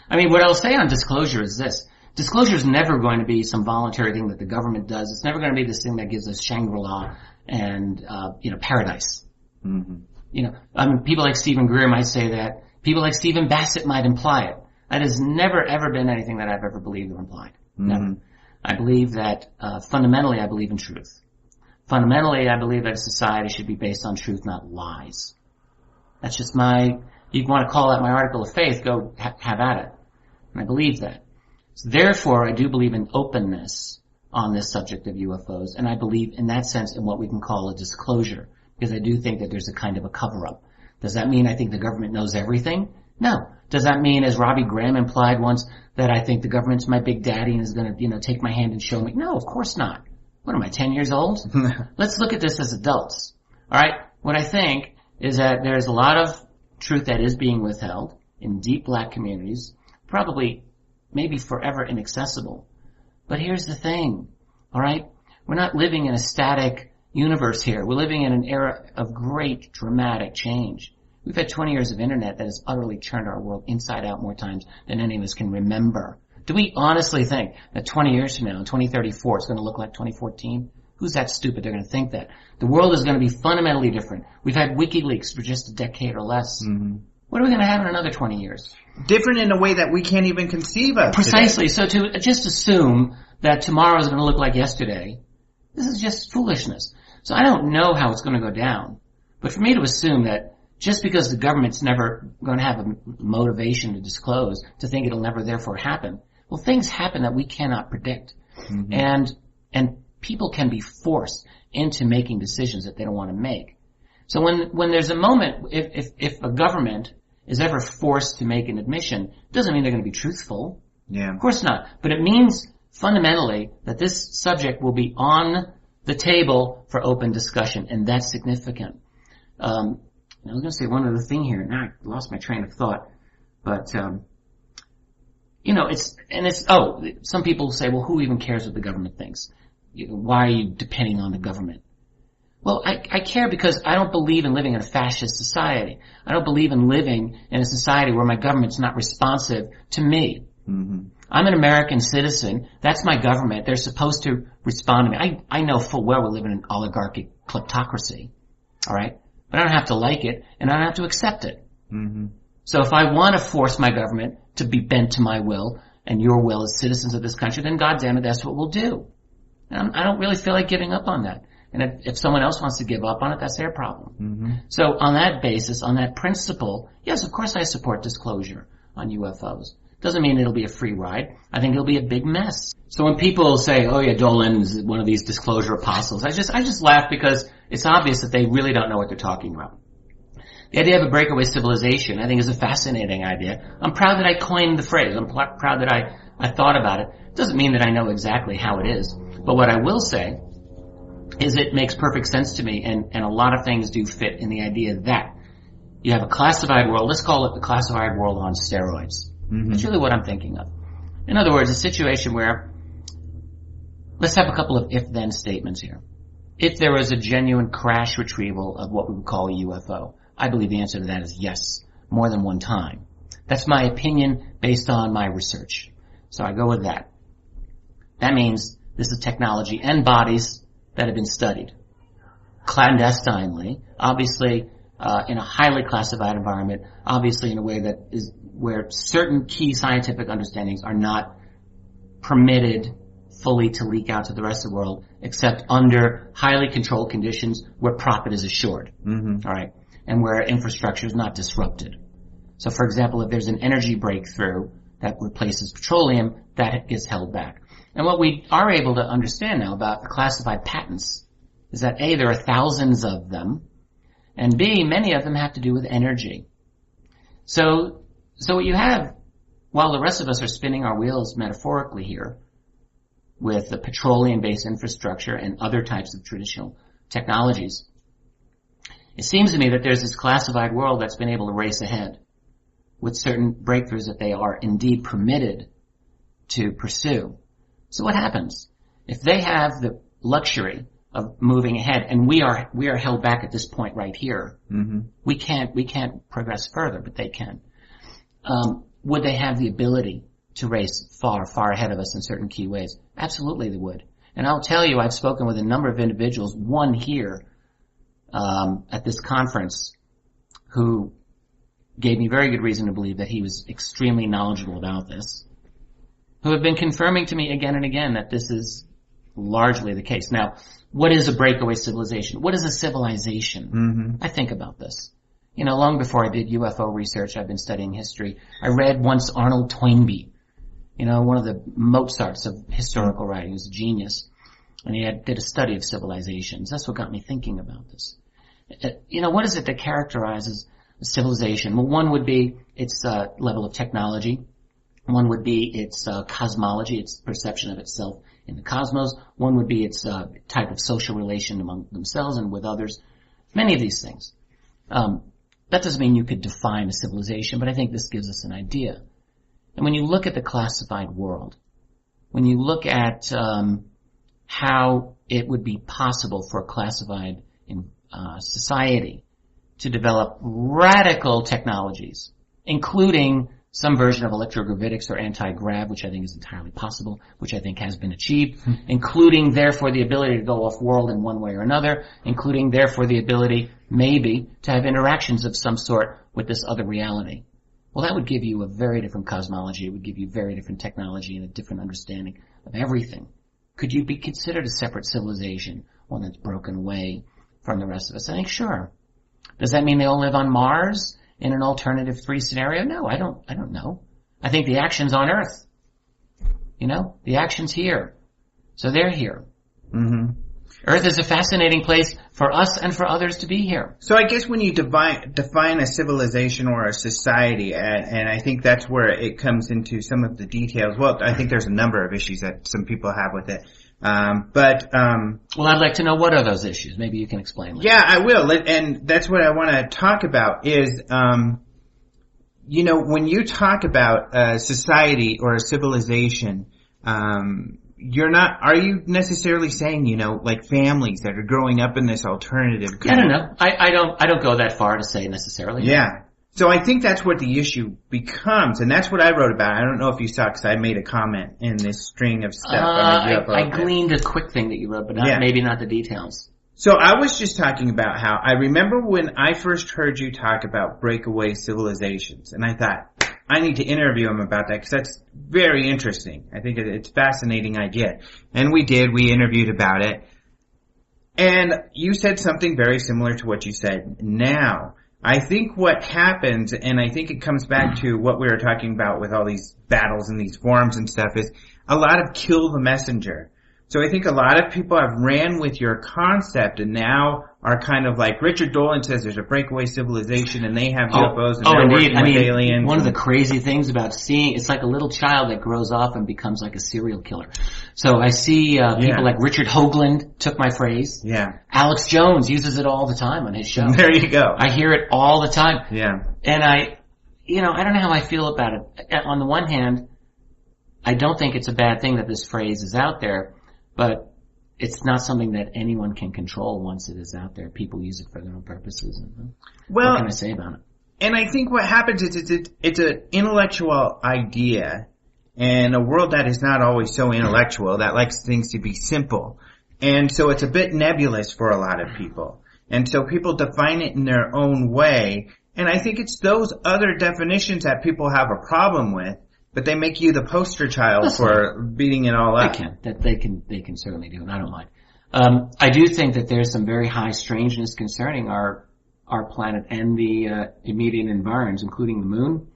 I mean, what I'll say on disclosure is this. Disclosure is never going to be some voluntary thing that the government does. It's never going to be this thing that gives us Shangri-La and, paradise. Mm-hmm. People like Stephen Greer might say that. People like Stephen Bassett might imply it. That has never, ever been anything that I've ever believed or implied. Mm-hmm. Never. I believe that, fundamentally I believe in truth. Fundamentally I believe that a society should be based on truth, not lies. That's just you want to call that my article of faith, go have at it. And I believe that. So therefore, I do believe in openness on this subject of UFOs, and I believe in that sense in what we can call a disclosure, because I do think that there's a kind of a cover-up. Does that mean I think the government knows everything? No. Does that mean, as Robbie Graham implied once, that I think the government's my big daddy and is going to, take my hand and show me? No, of course not. What am I, 10 years old? Let's look at this as adults. All right? What I think is that there's a lot of truth that is being withheld in deep black communities, probably maybe forever inaccessible. But here's the thing, all right? We're not living in a static universe here. We're living in an era of great dramatic change. We've had 20 years of internet that has utterly turned our world inside out more times than any of us can remember. Do we honestly think that 20 years from now, in 2034, it's going to look like 2014? Who's that stupid? They're going to think that. The world is going to be fundamentally different. We've had WikiLeaks for just a decade or less. Mm-hmm. What are we going to have in another 20 years? Different in a way that we can't even conceive of. Precisely. Today. So to just assume that tomorrow is going to look like yesterday, this is just foolishness. So I don't know how it's going to go down. But for me to assume that just because the government's never going to have a motivation to disclose, to think it'll never therefore happen, well, things happen that we cannot predict. Mm-hmm. And people can be forced into making decisions that they don't want to make. So when there's a moment, if a government is ever forced to make an admission, it doesn't mean they're going to be truthful. Yeah. Of course not. But it means fundamentally that this subject will be on the table for open discussion, and that's significant. I was going to say one other thing here. Now I lost my train of thought. But, some people say, well, who even cares what the government thinks? Why are you depending on the government? Well, I care because I don't believe in living in a fascist society. I don't believe in living in a society where my government's not responsive to me. Mm-hmm. I'm an American citizen. That's my government. They're supposed to respond to me. I know full well we live in an oligarchic kleptocracy. All right? But I don't have to like it, and I don't have to accept it. Mm-hmm. So if I want to force my government to be bent to my will and your will as citizens of this country, then goddamn it, that's what we'll do. And I don't really feel like giving up on that. And if someone else wants to give up on it, that's their problem. Mm-hmm. So on that basis, on that principle, yes, of course I support disclosure on UFOs. Doesn't mean it'll be a free ride. I think it'll be a big mess. So when people say, oh yeah, Dolan is one of these disclosure apostles, I just laugh because it's obvious that they really don't know what they're talking about. The idea of a breakaway civilization, I think, is a fascinating idea. I'm proud that I coined the phrase. I'm proud that I thought about it. Doesn't mean that I know exactly how it is. But what I will say is it makes perfect sense to me, and a lot of things do fit in the idea that you have a classified world. Let's call it the classified world on steroids. Mm-hmm. That's really what I'm thinking of. In other words, a situation where, let's have a couple of if-then statements here. If there was a genuine crash retrieval of what we would call a UFO, I believe the answer to that is yes, more than one time. That's my opinion based on my research. So I go with that. That means this is technology and bodies that have been studied clandestinely, obviously in a highly classified environment, obviously in a way that is where certain key scientific understandings are not permitted fully to leak out to the rest of the world, except under highly controlled conditions where profit is assured. Mm-hmm. All right, and where infrastructure is not disrupted. So, for example, if there's an energy breakthrough that replaces petroleum, that gets held back. And what we are able to understand now about the classified patents is that A, there are thousands of them, and B, many of them have to do with energy. So what you have, while the rest of us are spinning our wheels metaphorically here with the petroleum-based infrastructure and other types of traditional technologies, it seems to me that there's this classified world that's been able to race ahead with certain breakthroughs that they are indeed permitted to pursue. So what happens? If they have the luxury of moving ahead, and we are held back at this point right here, mm-hmm. we can't progress further, but they can. Would they have the ability to race far, far ahead of us in certain key ways? Absolutely they would. And I'll tell you, I've spoken with a number of individuals, one here at this conference, who gave me very good reason to believe that he was extremely knowledgeable about this. who have been confirming to me again and again that this is largely the case. Now, what is a breakaway civilization? What is a civilization? I think about this. You know, long before I did UFO research, I've been studying history. I read once Arnold Toynbee, you know, one of the Mozarts of historical writing. He was a genius. And he did a study of civilizations. That's what got me thinking about this. You know, what is it that characterizes a civilization? Well, one would be its level of technology. One would be its cosmology, its perception of itself in the cosmos. One would be its type of social relation among themselves and with others. Many of these things. That doesn't mean you could define a civilization, but I think this gives us an idea. And when you look at the classified world, when you look at how it would be possible for a classified society to develop radical technologies, including some version of electrogravitics or anti-grav, which I think is entirely possible, which I think has been achieved, including, therefore, the ability to go off-world in one way or another, including, therefore, the ability, maybe, to have interactions of some sort with this other reality. Well, that would give you a very different cosmology. It would give you very different technology and a different understanding of everything. Could you be considered a separate civilization, one that's broken away from the rest of us? I think sure. Does that mean they all live on Mars in an alternative 3 scenario? No, I don't know. I think the action's on Earth. You know, the action's here. So they're here. Earth is a fascinating place for us and for others to be here. So I guess when you define a civilization or a society, and I think that's where it comes into some of the details. Well, I think there's a number of issues that some people have with it. Well, I'd like to know what are those issues. Maybe you can explain them. Yeah, I will. And that's what I want to talk about is, you know, when you talk about a society or a civilization, are you necessarily saying, you know, like families that are growing up in this alternative I don't know. I don't go that far to say necessarily. Yeah. So I think that's what the issue becomes, and that's what I wrote about. I don't know if you saw, because I made a comment in this string of stuff. I gleaned a quick thing that you wrote, but maybe not the details. So I was just talking about how I remember when I first heard you talk about breakaway civilizations, and I thought, I need to interview him about that because that's very interesting. I think it's a fascinating idea. And we interviewed about it. And you said something very similar to what you said now. I think what happens, and I think it comes back to what we were talking about with all these battles and these forums and stuff, is a lot of kill the messenger. So I think a lot of people have ran with your concept and now are kind of like Richard Dolan says there's a breakaway civilization and they have UFOs and they're working with aliens. One of the crazy things about seeing, it's like a little child that grows up and becomes like a serial killer. So I see people like Richard Hoagland took my phrase. Yeah. Alex Jones uses it all the time on his show. There you go. I hear it all the time. Yeah. And I don't know how I feel about it. On the one hand, I don't think it's a bad thing that this phrase is out there. But it's not something that anyone can control once it is out there. People use it for their own purposes. What can I say about it? And I think what happens is it's an intellectual idea in a world that is not always so intellectual, that likes things to be simple. And so it's a bit nebulous for a lot of people. And so people define it in their own way. And I think it's those other definitions that people have a problem with. But they make you the poster child for beating it all up. They can certainly do, and I don't mind. I do think that there's some very high strangeness concerning our planet and the immediate environs, including the moon.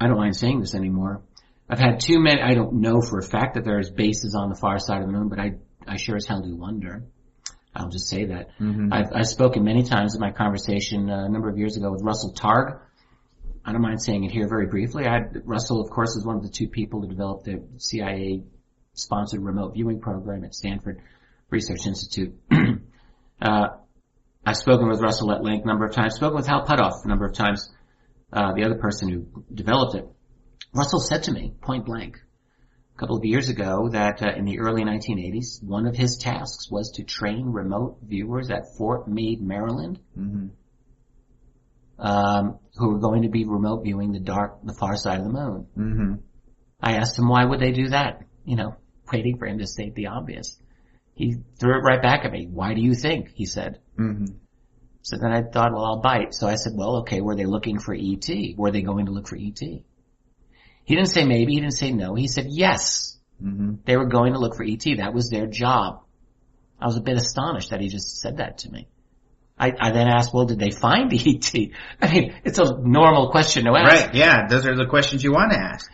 I don't mind saying this anymore. I've had too many. I don't know for a fact that there's bases on the far side of the moon, but I sure as hell do wonder. I'll just say that. I've spoken many times in my conversation a number of years ago with Russell Targ. I don't mind saying it here very briefly. Russell, of course, is one of the 2 people to develop the CIA-sponsored remote viewing program at Stanford Research Institute. I've spoken with Russell at length a number of times. Spoken with Hal Puthoff a number of times, the other person who developed it. Russell said to me, point blank, a couple of years ago that in the early 1980s, one of his tasks was to train remote viewers at Fort Meade, Maryland. Who were going to be remote viewing the far side of the moon. I asked him why would they do that? You know, waiting for him to state the obvious. He threw it right back at me. Why do you think? He said. So then I thought, well, I'll bite. So I said, well, okay, were they looking for E.T.? Were they going to look for E.T.? He didn't say maybe. He didn't say no. He said yes. Mm-hmm. They were going to look for ET. That was their job. I was a bit astonished that he just said that to me. I then asked, well, did they find the ET? I mean, it's a normal question to ask. Right, yeah. Those are the questions you want to ask.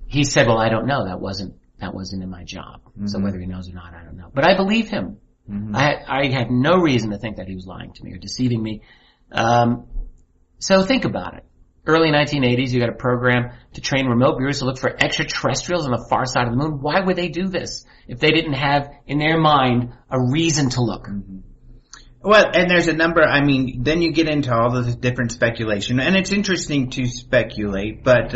He said, well, I don't know. That wasn't in my job. Mm-hmm. So whether he knows or not, I don't know. But I believe him. Mm-hmm. I had no reason to think that he was lying to me or deceiving me. So think about it. Early 1980s, you got a program to train remote viewers to look for extraterrestrials on the far side of the moon. Why would they do this if they didn't have, in their mind, a reason to look? Mm-hmm. Well, and there's a number, I mean, then you get into all the different speculation, and it's interesting to speculate, but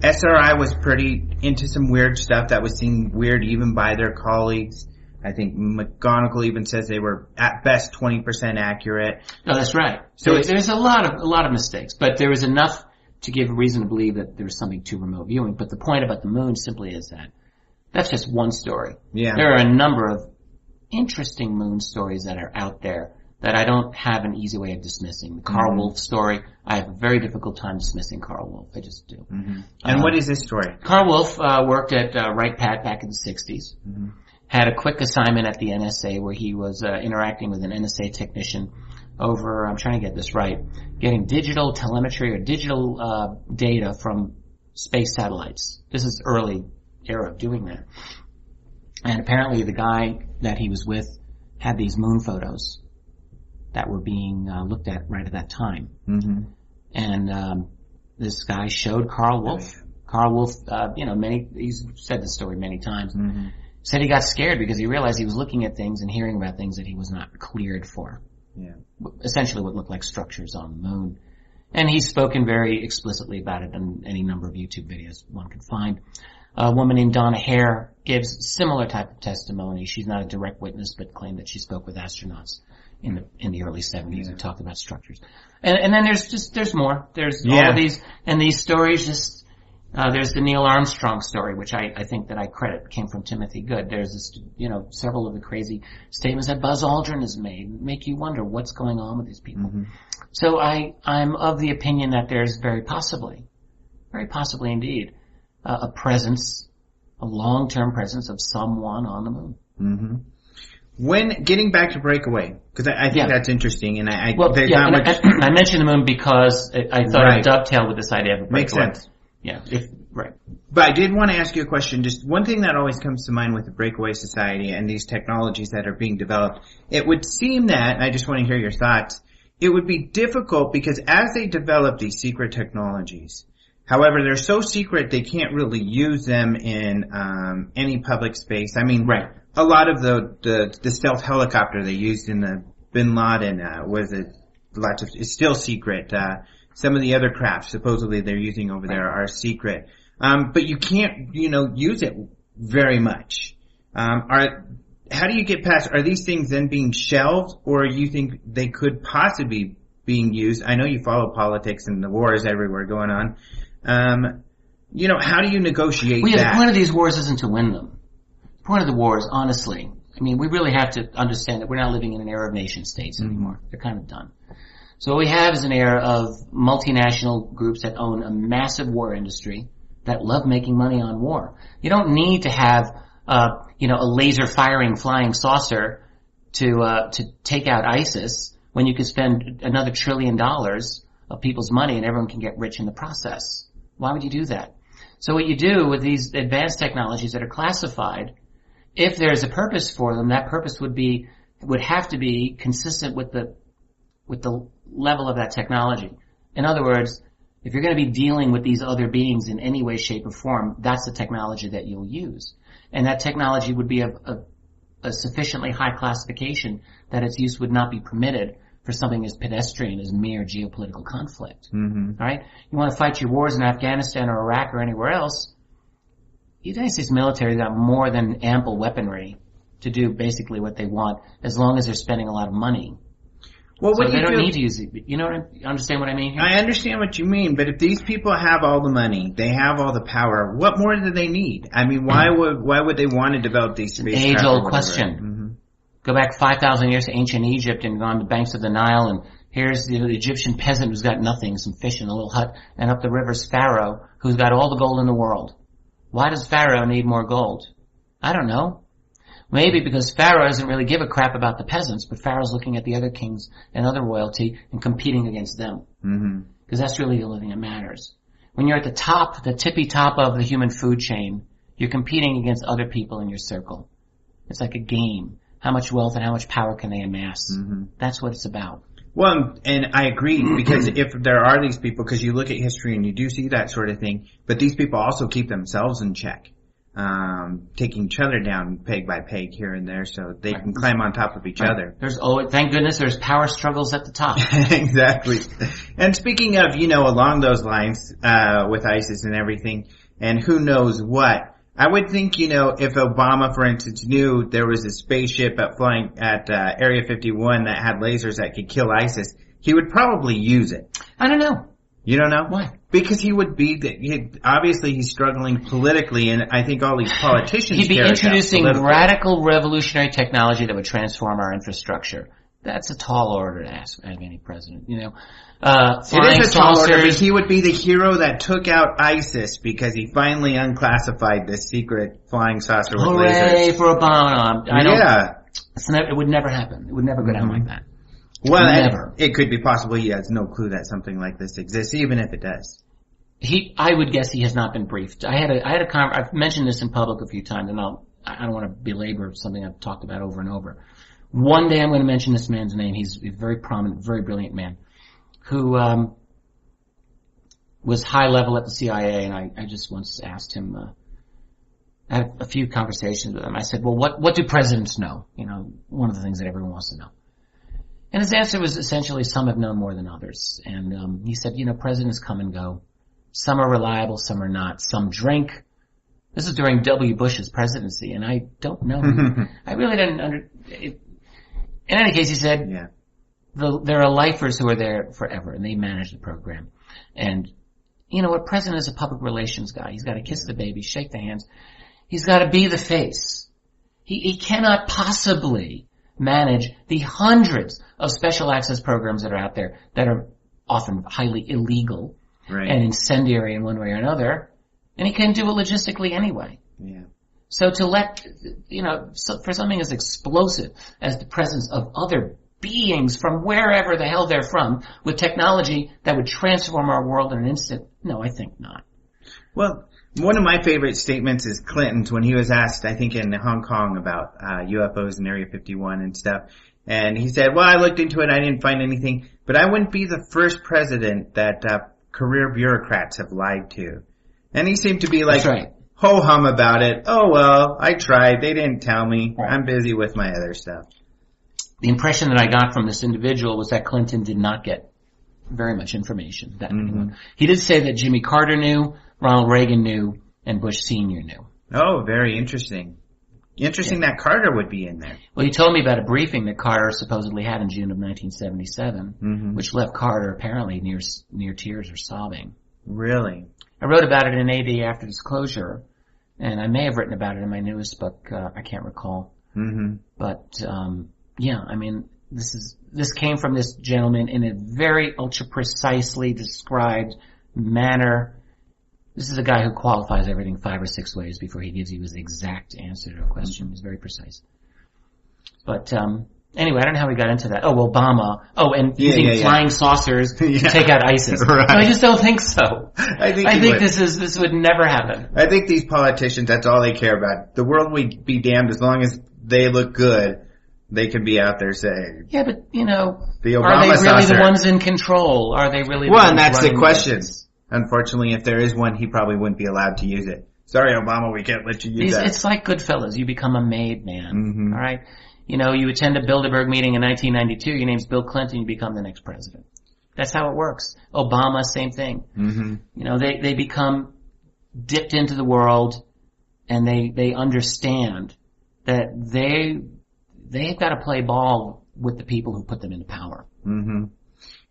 SRI was pretty into some weird stuff that was seen weird even by their colleagues. I think McGonigal even says they were at best 20% accurate. No, that's right. So there's a lot of mistakes, but there was enough to give reason to believe that there was something to remote viewing. But the point about the moon simply is that that's just one story. Yeah. There are a number of interesting moon stories that are out there that I don't have an easy way of dismissing. The Carl Wolf story, I have a very difficult time dismissing Carl Wolf. I just do. Mm-hmm. And what is this story? Carl Wolf worked at Wright-Patt back in the 60s. Mm-hmm. Had a quick assignment at the NSA where he was interacting with an NSA technician over, I'm trying to get this right, getting digital telemetry or digital data from space satellites. This is early era of doing that. And apparently the guy that he was with had these moon photos that were being looked at right at that time. Mm-hmm. And this guy showed Carl Wolf. Carl Wolf, he's said this story many times. Mm-hmm. Said he got scared because he realized he was looking at things and hearing about things that he was not cleared for. Yeah. Essentially what looked like structures on the moon. And he's spoken very explicitly about it in any number of YouTube videos one can find. A woman named Donna Hare gives similar type of testimony. She's not a direct witness, but claimed that she spoke with astronauts in the early 70s and talked about structures. And then there's more. There's all of these, and these stories just, there's the Neil Armstrong story, which I think that I credit came from Timothy Good. There's this, several of the crazy statements that Buzz Aldrin has made make you wonder what's going on with these people. Mm-hmm. So I'm of the opinion that there's very possibly indeed, a presence, a long-term presence of someone on the moon. Mm-hmm. When getting back to Breakaway, because I think that's interesting, and I mentioned the moon because I thought it would dovetail with this idea of a breakaway. Makes sense. Yeah, right. But I did want to ask you a question. Just one thing that always comes to mind with the Breakaway Society and these technologies that are being developed, it would seem that, and I just want to hear your thoughts, it would be difficult because as they develop these secret technologies, however, they're so secret they can't really use them in any public space. I mean, a lot of the stealth helicopter they used in the Bin Laden is still secret. Some of the other crafts supposedly they're using over there are secret. But you can't, use it very much. How do you get past, are these things then being shelved, or you think they could possibly being used? I know you follow politics and the wars everywhere going on. How do you negotiate that? The point of these wars isn't to win them. The point of the wars, honestly, we really have to understand that we're not living in an era of nation states anymore. They're kind of done. So what we have is an era of multinational groups that own a massive war industry that love making money on war. You don't need to have, a laser firing flying saucer to take out ISIS when you could spend another $1 trillion of people's money and everyone can get rich in the process. Why would you do that? So what you do with these advanced technologies that are classified, if there's a purpose for them, that purpose would have to be consistent with the level of that technology. In other words, if you're going to be dealing with these other beings in any way, shape, or form, that's the technology that you'll use. And that technology would be a sufficiently high classification that its use would not be permitted for something as pedestrian as mere geopolitical conflict. Mm-hmm. All right? You want to fight your wars in Afghanistan or Iraq or anywhere else, the United States military has got more than ample weaponry to do basically what they want, as long as they're spending a lot of money. Well, so they don't need to use it. You understand what I mean here? I understand what you mean, but if these people have all the money, they have all the power, what more do they need? Why would they want to develop these spacecraft? Age-old question. Mm-hmm. Go back 5,000 years to ancient Egypt and go on the banks of the Nile and Here's the Egyptian peasant who's got nothing, some fish in a little hut, and up the river's Pharaoh who's got all the gold in the world. Why does Pharaoh need more gold? I don't know. Maybe because Pharaoh doesn't really give a crap about the peasants, but Pharaoh's looking at the other kings and other royalty and competing against them. Because that's really the only thing that matters. When you're at the top, the tippy top of the human food chain, you're competing against other people in your circle. It's like a game. How much wealth and how much power can they amass? That's what it's about. Well, and I agree, because if there are these people, because you look at history and you do see that sort of thing, but these people also keep themselves in check, taking each other down peg by peg here and there so they can climb on top of each other. Thank goodness there's power struggles at the top. Exactly. And speaking of, along those lines, with ISIS and everything, and who knows what, I would think, if Obama, for instance, knew there was a spaceship flying at Area 51 that had lasers that could kill ISIS, he would probably use it. I don't know. You don't know? Why? Because he would be, obviously he's struggling politically, and I think all these politicians He'd be introducing radical revolutionary technology that would transform our infrastructure. That's a tall order to ask of any president, It is a tall order, but he would be the hero that took out ISIS because he finally unclassified this secret flying saucer with lasers. Hooray for Obama. Yeah. It would never happen. It would never go down like that. Well, never. It could be possible he has no clue that something like this exists, even if it does. I would guess he has not been briefed. I've mentioned this in public a few times, and I don't want to belabor something I've talked about over and over. One day I'm going to mention this man's name. He's a very prominent, very brilliant man who was high level at the CIA, and I just once asked him, I had a few conversations with him. I said, well, what do presidents know? One of the things that everyone wants to know. And his answer was essentially some have known more than others. And he said, presidents come and go. Some are reliable, some are not. Some drink. This is during W. Bush's presidency, and I don't know. I really didn't in any case, he said, there are lifers who are there forever, and they manage the program. And, a president is a public relations guy. He's got to kiss the baby, shake the hands. He's got to be the face. He cannot possibly manage the hundreds of special access programs that are out there that are often highly illegal and incendiary in one way or another. And he can do it logistically anyway. Yeah. So to for something as explosive as the presence of other beings from wherever the hell they're from with technology that would transform our world in an instant, no, I think not. Well, one of my favorite statements is Clinton's when he was asked, I think in Hong Kong, about UFOs in Area 51 and stuff. And he said, well, I looked into it, I didn't find anything, but I wouldn't be the first president that career bureaucrats have lied to. And he seemed to be like, ho-hum about it. Oh, well, I tried. They didn't tell me. Right. I'm busy with my other stuff. The impression that I got from this individual was that Clinton did not get very much information. He did say that Jimmy Carter knew, Ronald Reagan knew, and Bush Sr. knew. Oh, very interesting. Interesting that Carter would be in there. Well, he told me about a briefing that Carter supposedly had in June of 1977, which left Carter apparently near tears or sobbing. Really? I wrote about it in AD After Disclosure, and I may have written about it in my newest book. I can't recall. But this came from this gentleman in a very ultra precisely described manner. This is a guy who qualifies everything 5 or 6 ways before he gives you his exact answer to a question. He's very precise. But anyway, I don't know how we got into that. Oh, Obama. Oh, and using flying saucers to take out ISIS. Right. No, I just don't think so. I think this would never happen. I think these politicians, that's all they care about. The world would be damned as long as they look good. They can be out there saying. Yeah, but the Obama are they really saucer. The ones in control? Are they really? Well, and that's the question. Unfortunately, if there is one, he probably wouldn't be allowed to use it. Sorry, Obama, we can't let you use that. It's like Goodfellas. You become a made man. All right. You attend a Bilderberg meeting in 1992. Your name's Bill Clinton. You become the next president. That's how it works. Obama, same thing. They become dipped into the world, and they understand that they've got to play ball with the people who put them into power.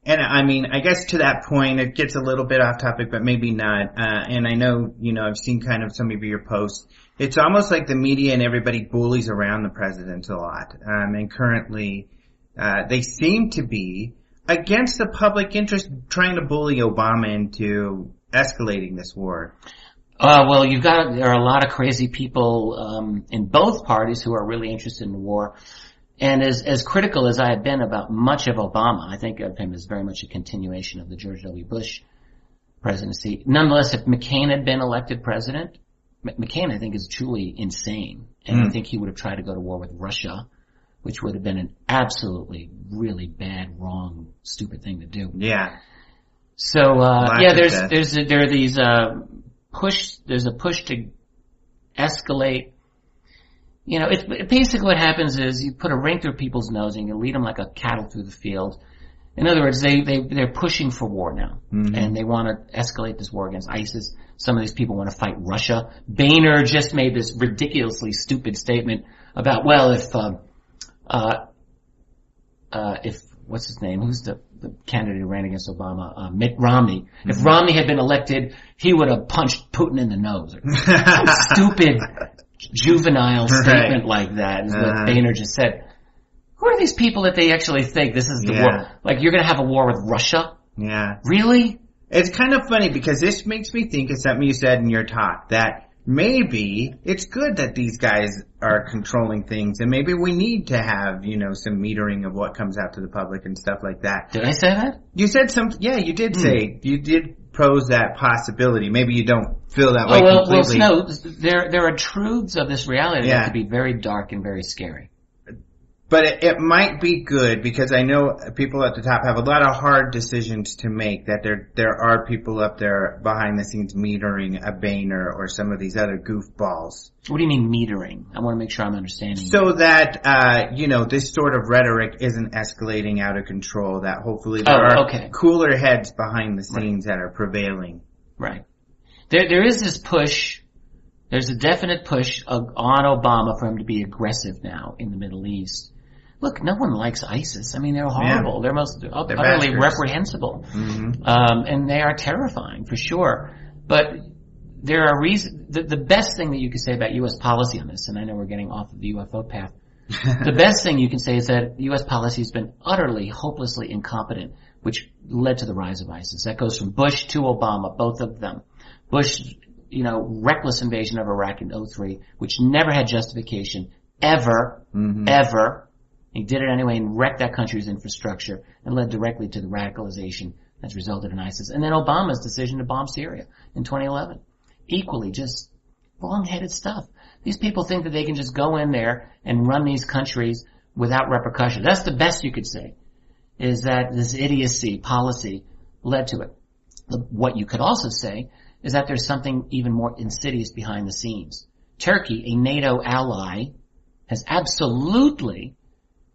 And I guess to that point, it gets a little bit off topic, but maybe not. And I know, I've seen kind of some of your posts. It's almost like the media and everybody bullies around the president a lot. And currently, they seem to be against the public interest trying to bully Obama into escalating this war? Well, there are a lot of crazy people in both parties who are really interested in the war. And as critical as I have been about much of Obama, I think of him as very much a continuation of the George W. Bush presidency. Nonetheless, if McCain had been elected president, McCain, I think, is truly insane. And I think he would have tried to go to war with Russia, which would have been an absolutely really bad, wrong, stupid thing to do. Yeah. So, there are these, there's a push to escalate. You know, basically what happens is you put a ring through people's nose and you lead them like a cattle through the field. In other words, they're pushing for war now. And they want to escalate this war against ISIS. Some of these people want to fight Russia. Boehner just made this ridiculously stupid statement about, well, if what's his name? Who's the candidate who ran against Obama? Mitt Romney. If Romney had been elected, he would have punched Putin in the nose. Some stupid juvenile statement like that is what Boehner just said. Who are these people that they actually think this is the war? Like, you're going to have a war with Russia? Yeah. Really? It's kind of funny because this makes me think of something you said in your talk, that maybe it's good that these guys are controlling things, and maybe we need to have, some metering of what comes out to the public and stuff like that. Did I say that? You said you did say, you did pose that possibility. Maybe you don't feel that way completely. Well, no, there are truths of this reality that can be very dark and very scary. But it might be good, because I know people at the top have a lot of hard decisions to make, that there are people up there behind the scenes metering a Boehner or some of these other goofballs. What do you mean metering? I want to make sure I'm understanding. So that, this sort of rhetoric isn't escalating out of control, that hopefully there are cooler heads behind the scenes that are prevailing. Right. There is this push. There's a definite push on Obama for him to be aggressive now in the Middle East. Look, no one likes ISIS. I mean, they're horrible. They're utterly reprehensible. And they are terrifying, for sure. But there are reasons. The best thing that you can say about U.S. policy on this, and I know we're getting off of the UFO path, the best thing you can say is that U.S. policy has been utterly, hopelessly incompetent, which led to the rise of ISIS. That goes from Bush to Obama, both of them. Bush, reckless invasion of Iraq in 2003, which never had justification, ever. He did it anyway and wrecked that country's infrastructure and led directly to the radicalization that's resulted in ISIS. And then Obama's decision to bomb Syria in 2011. Equally, just wrong-headed stuff. These people think that they can just go in there and run these countries without repercussion. That's the best you could say, is that this idiocy policy led to it. What you could also say is that there's something even more insidious behind the scenes. Turkey, a NATO ally, has absolutely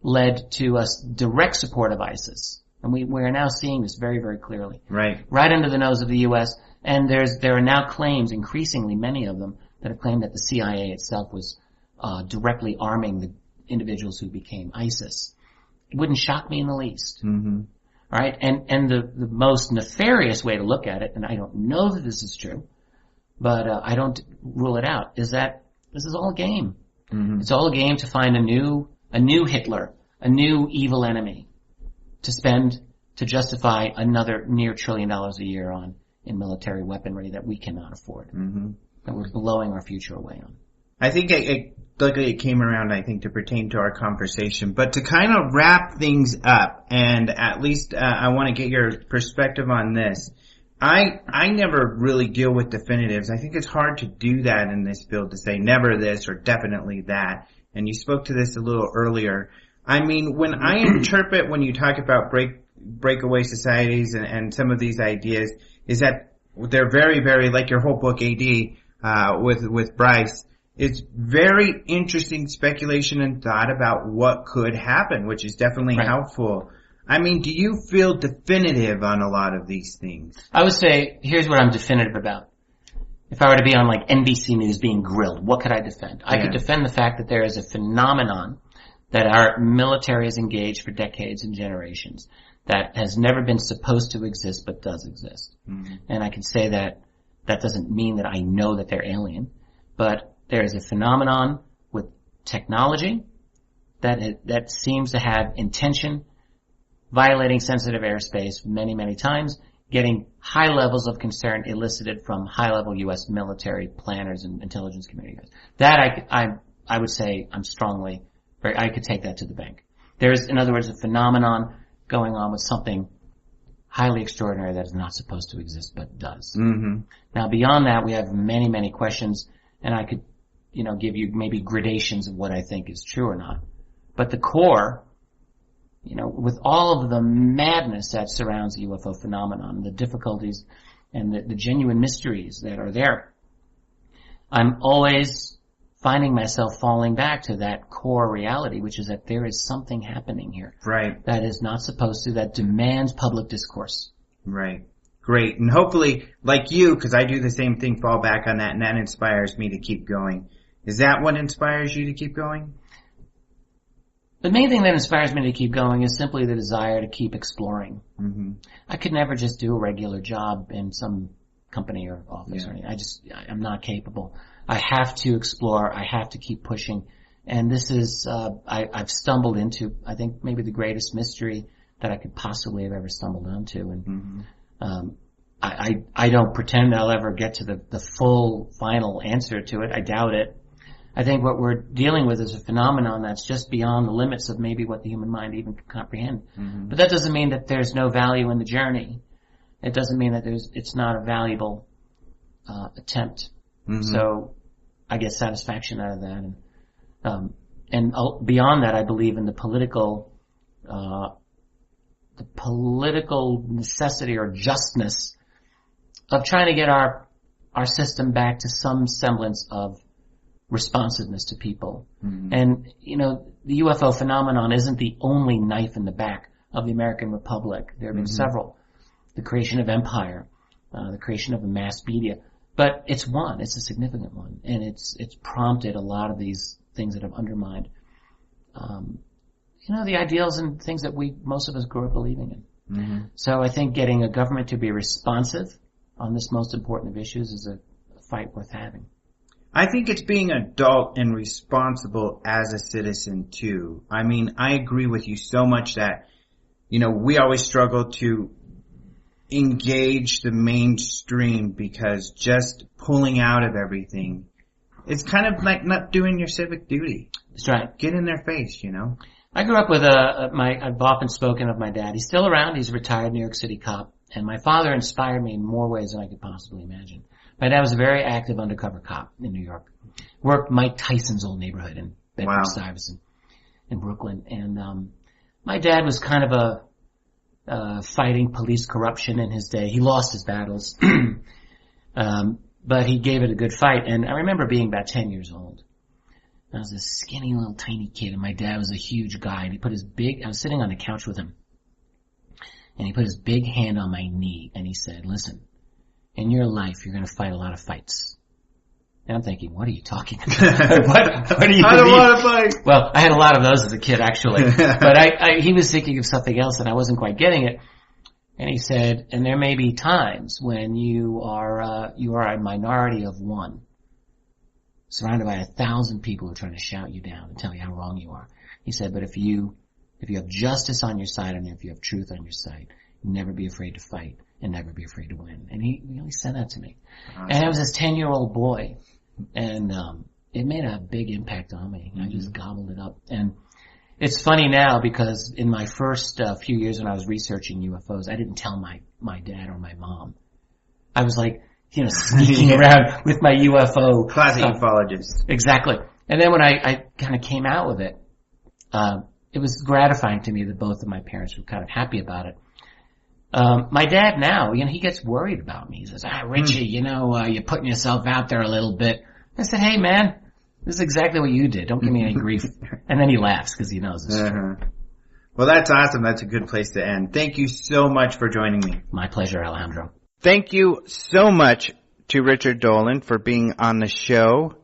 led to a direct support of ISIS. And we are now seeing this very, very clearly. Right under the nose of the U.S. And there are now claims, increasingly many of them, that have claimed that the CIA itself was directly arming the individuals who became ISIS. It wouldn't shock me in the least. Right? And the most nefarious way to look at it, and I don't know that this is true, but I don't rule it out, is that this is all a game. It's all a game to find a new Hitler, a new evil enemy to justify another near $1 trillion a year on in military weaponry that we cannot afford. That we're blowing our future away on. I think it came around, I think, to pertain to our conversation. But to kind of wrap things up, and at least I want to get your perspective on this. I never really deal with definitives. I think it's hard to do that in this field, to say never this or definitely that. And you spoke to this a little earlier. I mean, when I interpret, when you talk about breakaway societies and some of these ideas, is that they're very, very, like your whole book, AD, with Bryce, it's very interesting speculation and thought about what could happen, which is definitely helpful. I mean, do you feel definitive on a lot of these things? I would say, here's what I'm definitive about. If I were to be on like NBC News being grilled, what could I defend? I could defend the fact that there is a phenomenon that our military has engaged for decades and generations that has never been supposed to exist but does exist. And I can say that doesn't mean that I know that they're alien, but there is a phenomenon with technology that seems to have intention violating sensitive airspace many, many times, getting high levels of concern elicited from high-level U.S. military planners and intelligence community guys. That I would say I could take that to the bank. There's, in other words, a phenomenon going on with something highly extraordinary that is not supposed to exist but does. Mm-hmm. Now, beyond that, we have many, many questions, and I could, give you maybe gradations of what I think is true or not. But the core, with all of the madness that surrounds the UFO phenomenon, the difficulties and the genuine mysteries that are there, I'm always finding myself falling back to that core reality, which is that there is something happening here. Right. That is not supposed to, that demands public discourse. Right. Great. And hopefully, like you, because I do the same thing, fall back on that, and that inspires me to keep going. Is that what inspires you to keep going? The main thing that inspires me to keep going is simply the desire to keep exploring. Mm-hmm. I could never just do a regular job in some company or office or anything. I'm not capable. I have to explore. I have to keep pushing. And this is, I've stumbled into, I think, maybe the greatest mystery that I could possibly have ever stumbled onto. And, I don't pretend I'll ever get to the full final answer to it. I doubt it. I think what we're dealing with is a phenomenon that's just beyond the limits of maybe what the human mind even can comprehend. Mm-hmm. But that doesn't mean that there's no value in the journey. It doesn't mean that it's not a valuable attempt. Mm-hmm. So I get satisfaction out of that. And beyond that, I believe in the political necessity or justness of trying to get our system back to some semblance of responsiveness to people. Mm-hmm. And, the UFO phenomenon isn't the only knife in the back of the American Republic. There have been several. The creation of empire, the creation of a mass media. But it's a significant one. And it's prompted a lot of these things that have undermined, the ideals and things that most of us grew up believing in. Mm-hmm. So I think getting a government to be responsive on this most important of issues is a fight worth having. I think it's being adult and responsible as a citizen too. I mean, I agree with you so much that, we always struggle to engage the mainstream because just pulling out of everything, it's kind of like not doing your civic duty. That's right. Get in their face, I grew up with I've often spoken of my dad. He's still around. He's a retired New York City cop. And my father inspired me in more ways than I could possibly imagine. My dad was a very active undercover cop in New York. Worked Mike Tyson's old neighborhood in Bedford-Stuyvesant in Brooklyn. And my dad was kind of fighting police corruption in his day. He lost his battles. But he gave it a good fight. And I remember being about 10 years old. I was a skinny little tiny kid, and my dad was a huge guy. And I was sitting on the couch with him. And he put his big hand on my knee, and he said, "Listen, in your life, you're going to fight a lot of fights." And I'm thinking, what are you talking about? what do you mean? I don't want to fight. Well, I had a lot of those as a kid, actually. But he was thinking of something else, and I wasn't quite getting it. And he said, and there may be times when you are a minority of one, surrounded by 1,000 people who are trying to shout you down and tell you how wrong you are. He said, but if you have justice on your side and if you have truth on your side, never be afraid to fight and never be afraid to win. And he really said that to me. Awesome. And I was this 10-year-old boy, and it made a big impact on me. Mm-hmm. I just gobbled it up. And it's funny now because in my first few years when I was researching UFOs, I didn't tell my dad or my mom. I was like, sneaking around with my UFO. Classic ufologist. Exactly. And then when I kind of came out with it, it was gratifying to me that both of my parents were kind of happy about it. My dad now, he gets worried about me. He says, Richie, you're putting yourself out there a little bit. I said, hey man, this is exactly what you did. Don't give me any grief. And then he laughs because he knows it's true. Well, that's awesome. That's a good place to end. Thank you so much for joining me. My pleasure, Alejandro. Thank you so much to Richard Dolan for being on the show.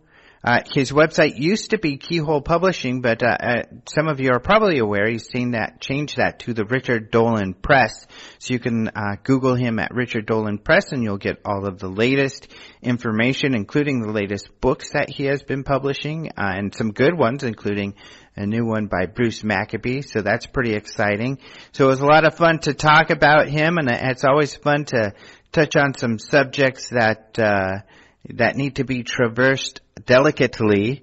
His website used to be Keyhole Publishing, but some of you are probably aware he's changed that to the Richard Dolan Press. So you can Google him at Richard Dolan Press, and you'll get all of the latest information, including the latest books that he has been publishing, and some good ones, including a new one by Bruce Maccabee. So that's pretty exciting. So it was a lot of fun to talk about him, and it's always fun to touch on some subjects that need to be traversed delicately,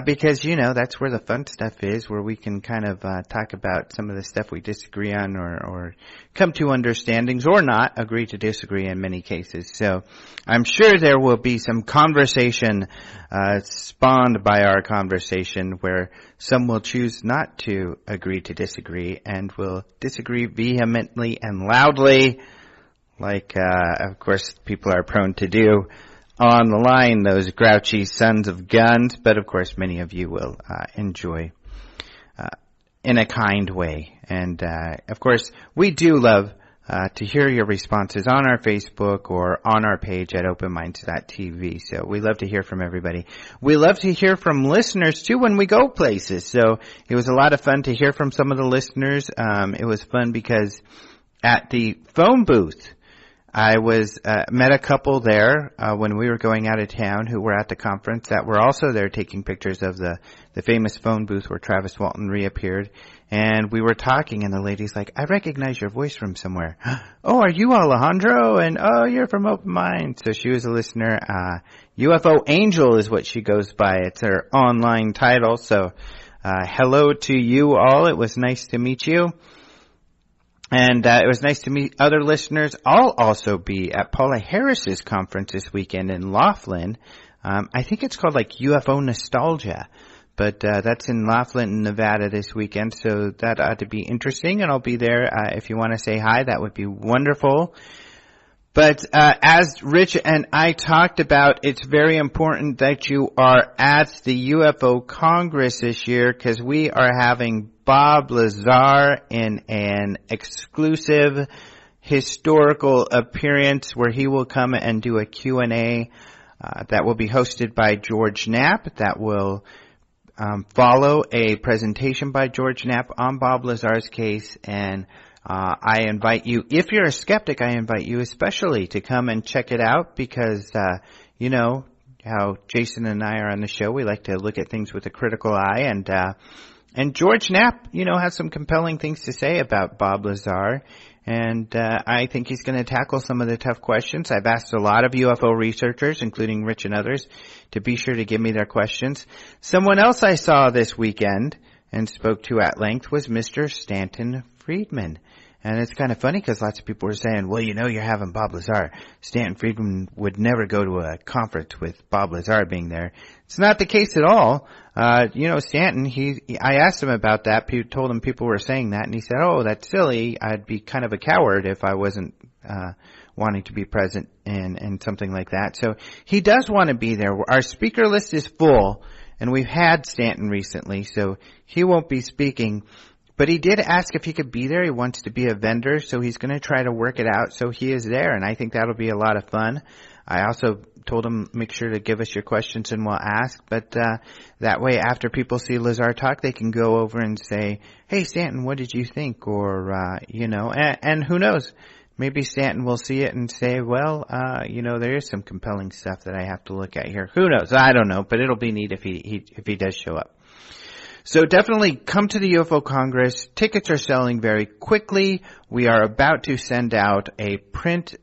because, that's where the fun stuff is, where we can kind of talk about some of the stuff we disagree on or come to understandings or not, agree to disagree in many cases. So I'm sure there will be some conversation spawned by our conversation where some will choose not to agree to disagree and will disagree vehemently and loudly, like, of course, people are prone to do on the line, those grouchy sons of guns, but of course many of you will enjoy in a kind way. And of course, we do love to hear your responses on our Facebook or on our page at openminds.tv. So we love to hear from everybody. We love to hear from listeners too when we go places. So it was a lot of fun to hear from some of the listeners. It was fun because at the phone booth, I was met a couple there when we were going out of town who were at the conference that were also there taking pictures of the famous phone booth where Travis Walton reappeared. And we were talking, and the lady's like, "I recognize your voice from somewhere." "Oh, are you Alejandro?" And, "Oh, you're from Open Mind." So she was a listener. UFO Angel is what she goes by. It's her online title. So hello to you all. It was nice to meet you. And it was nice to meet other listeners. I'll also be at Paula Harris's conference this weekend in Laughlin. I think it's called like UFO Nostalgia. But that's in Laughlin, Nevada this weekend. So that ought to be interesting. And I'll be there. If you want to say hi, that would be wonderful. But as Rich and I talked about, it's very important that you are at the UFO Congress this year, because we are having Bob Lazar in an exclusive historical appearance where he will come and do a Q&A that will be hosted by George Knapp. That will follow a presentation by George Knapp on Bob Lazar's case. And I invite you, if you're a skeptic, I invite you especially to come and check it out, because you know how Jason and I are on the show. We like to look at things with a critical eye, and George Knapp, has some compelling things to say about Bob Lazar, and I think he's going to tackle some of the tough questions. I've asked a lot of UFO researchers, including Rich and others, to be sure to give me their questions. Someone else I saw this weekend and spoke to at length was Mr. Stanton Friedman. And it's kind of funny because lots of people were saying, well, you're having Bob Lazar. Stanton Friedman would never go to a conference with Bob Lazar being there. It's not the case at all. Stanton, I asked him about that. Told him people were saying that, and he said, oh, that's silly. I'd be kind of a coward if I wasn't wanting to be present in something like that. So he does want to be there. Our speaker list is full, and we've had Stanton recently, so he won't be speaking. But he did ask if he could be there. He wants to be a vendor, so he's going to try to work it out so he is there, and I think that'll be a lot of fun. I also told him, make sure to give us your questions and we'll ask, but that way after people see Lazar talk, they can go over and say, hey, Stanton, what did you think? Or, and who knows? Maybe Stanton will see it and say, well, there is some compelling stuff that I have to look at here. Who knows? I don't know, but it'll be neat if he does show up. So definitely come to the UFO Congress. Tickets are selling very quickly. We are about to send out a print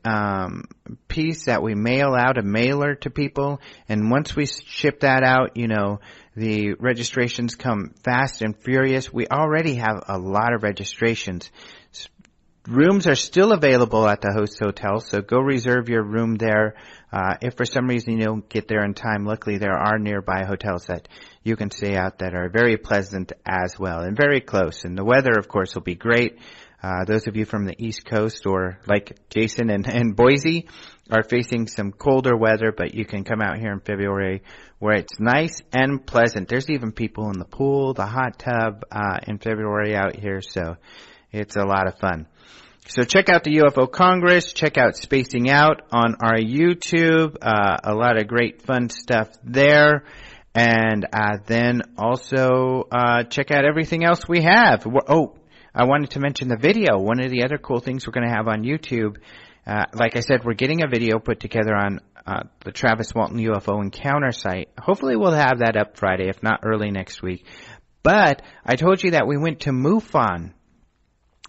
piece that we mail out, a mailer to people. And once we ship that out, the registrations come fast and furious. We already have a lot of registrations. Rooms are still available at the host hotel, so go reserve your room there. If for some reason you don't get there in time, luckily there are nearby hotels that you can stay at that are very pleasant as well and very close. And the weather, of course, will be great. Those of you from the East Coast or like Jason and Boise are facing some colder weather, but you can come out here in February where it's nice and pleasant. There's even people in the pool, the hot tub in February out here, so it's a lot of fun. So check out the UFO Congress. Check out Spacing Out on our YouTube. A lot of great fun stuff there. And then also check out everything else we have. I wanted to mention the video. One of the other cool things we're going to have on YouTube, like I said, we're getting a video put together on the Travis Walton UFO Encounter site. Hopefully we'll have that up Friday, if not early next week. But I told you that we went to MUFON,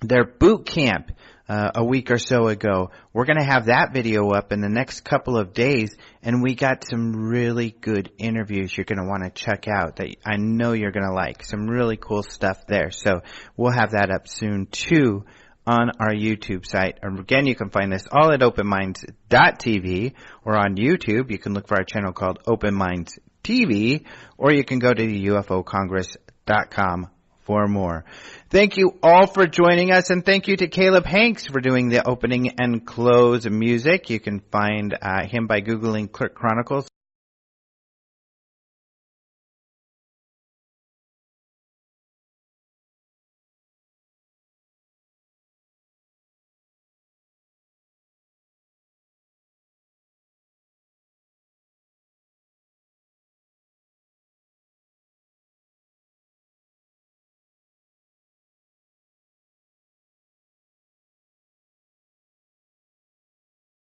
their boot camp, a week or so ago. We're going to have that video up in the next couple of days, and we got some really good interviews you're going to want to check out that I know you're going to like. Some really cool stuff there. So we'll have that up soon too on our YouTube site. And again, you can find this all at openminds.tv, or on YouTube. You can look for our channel called Open Minds TV, or you can go to the UFOcongress.com for more. Thank you all for joining us, and thank you to Caleb Hanks for doing the opening and close music. You can find him by Googling Clerk Chronicles.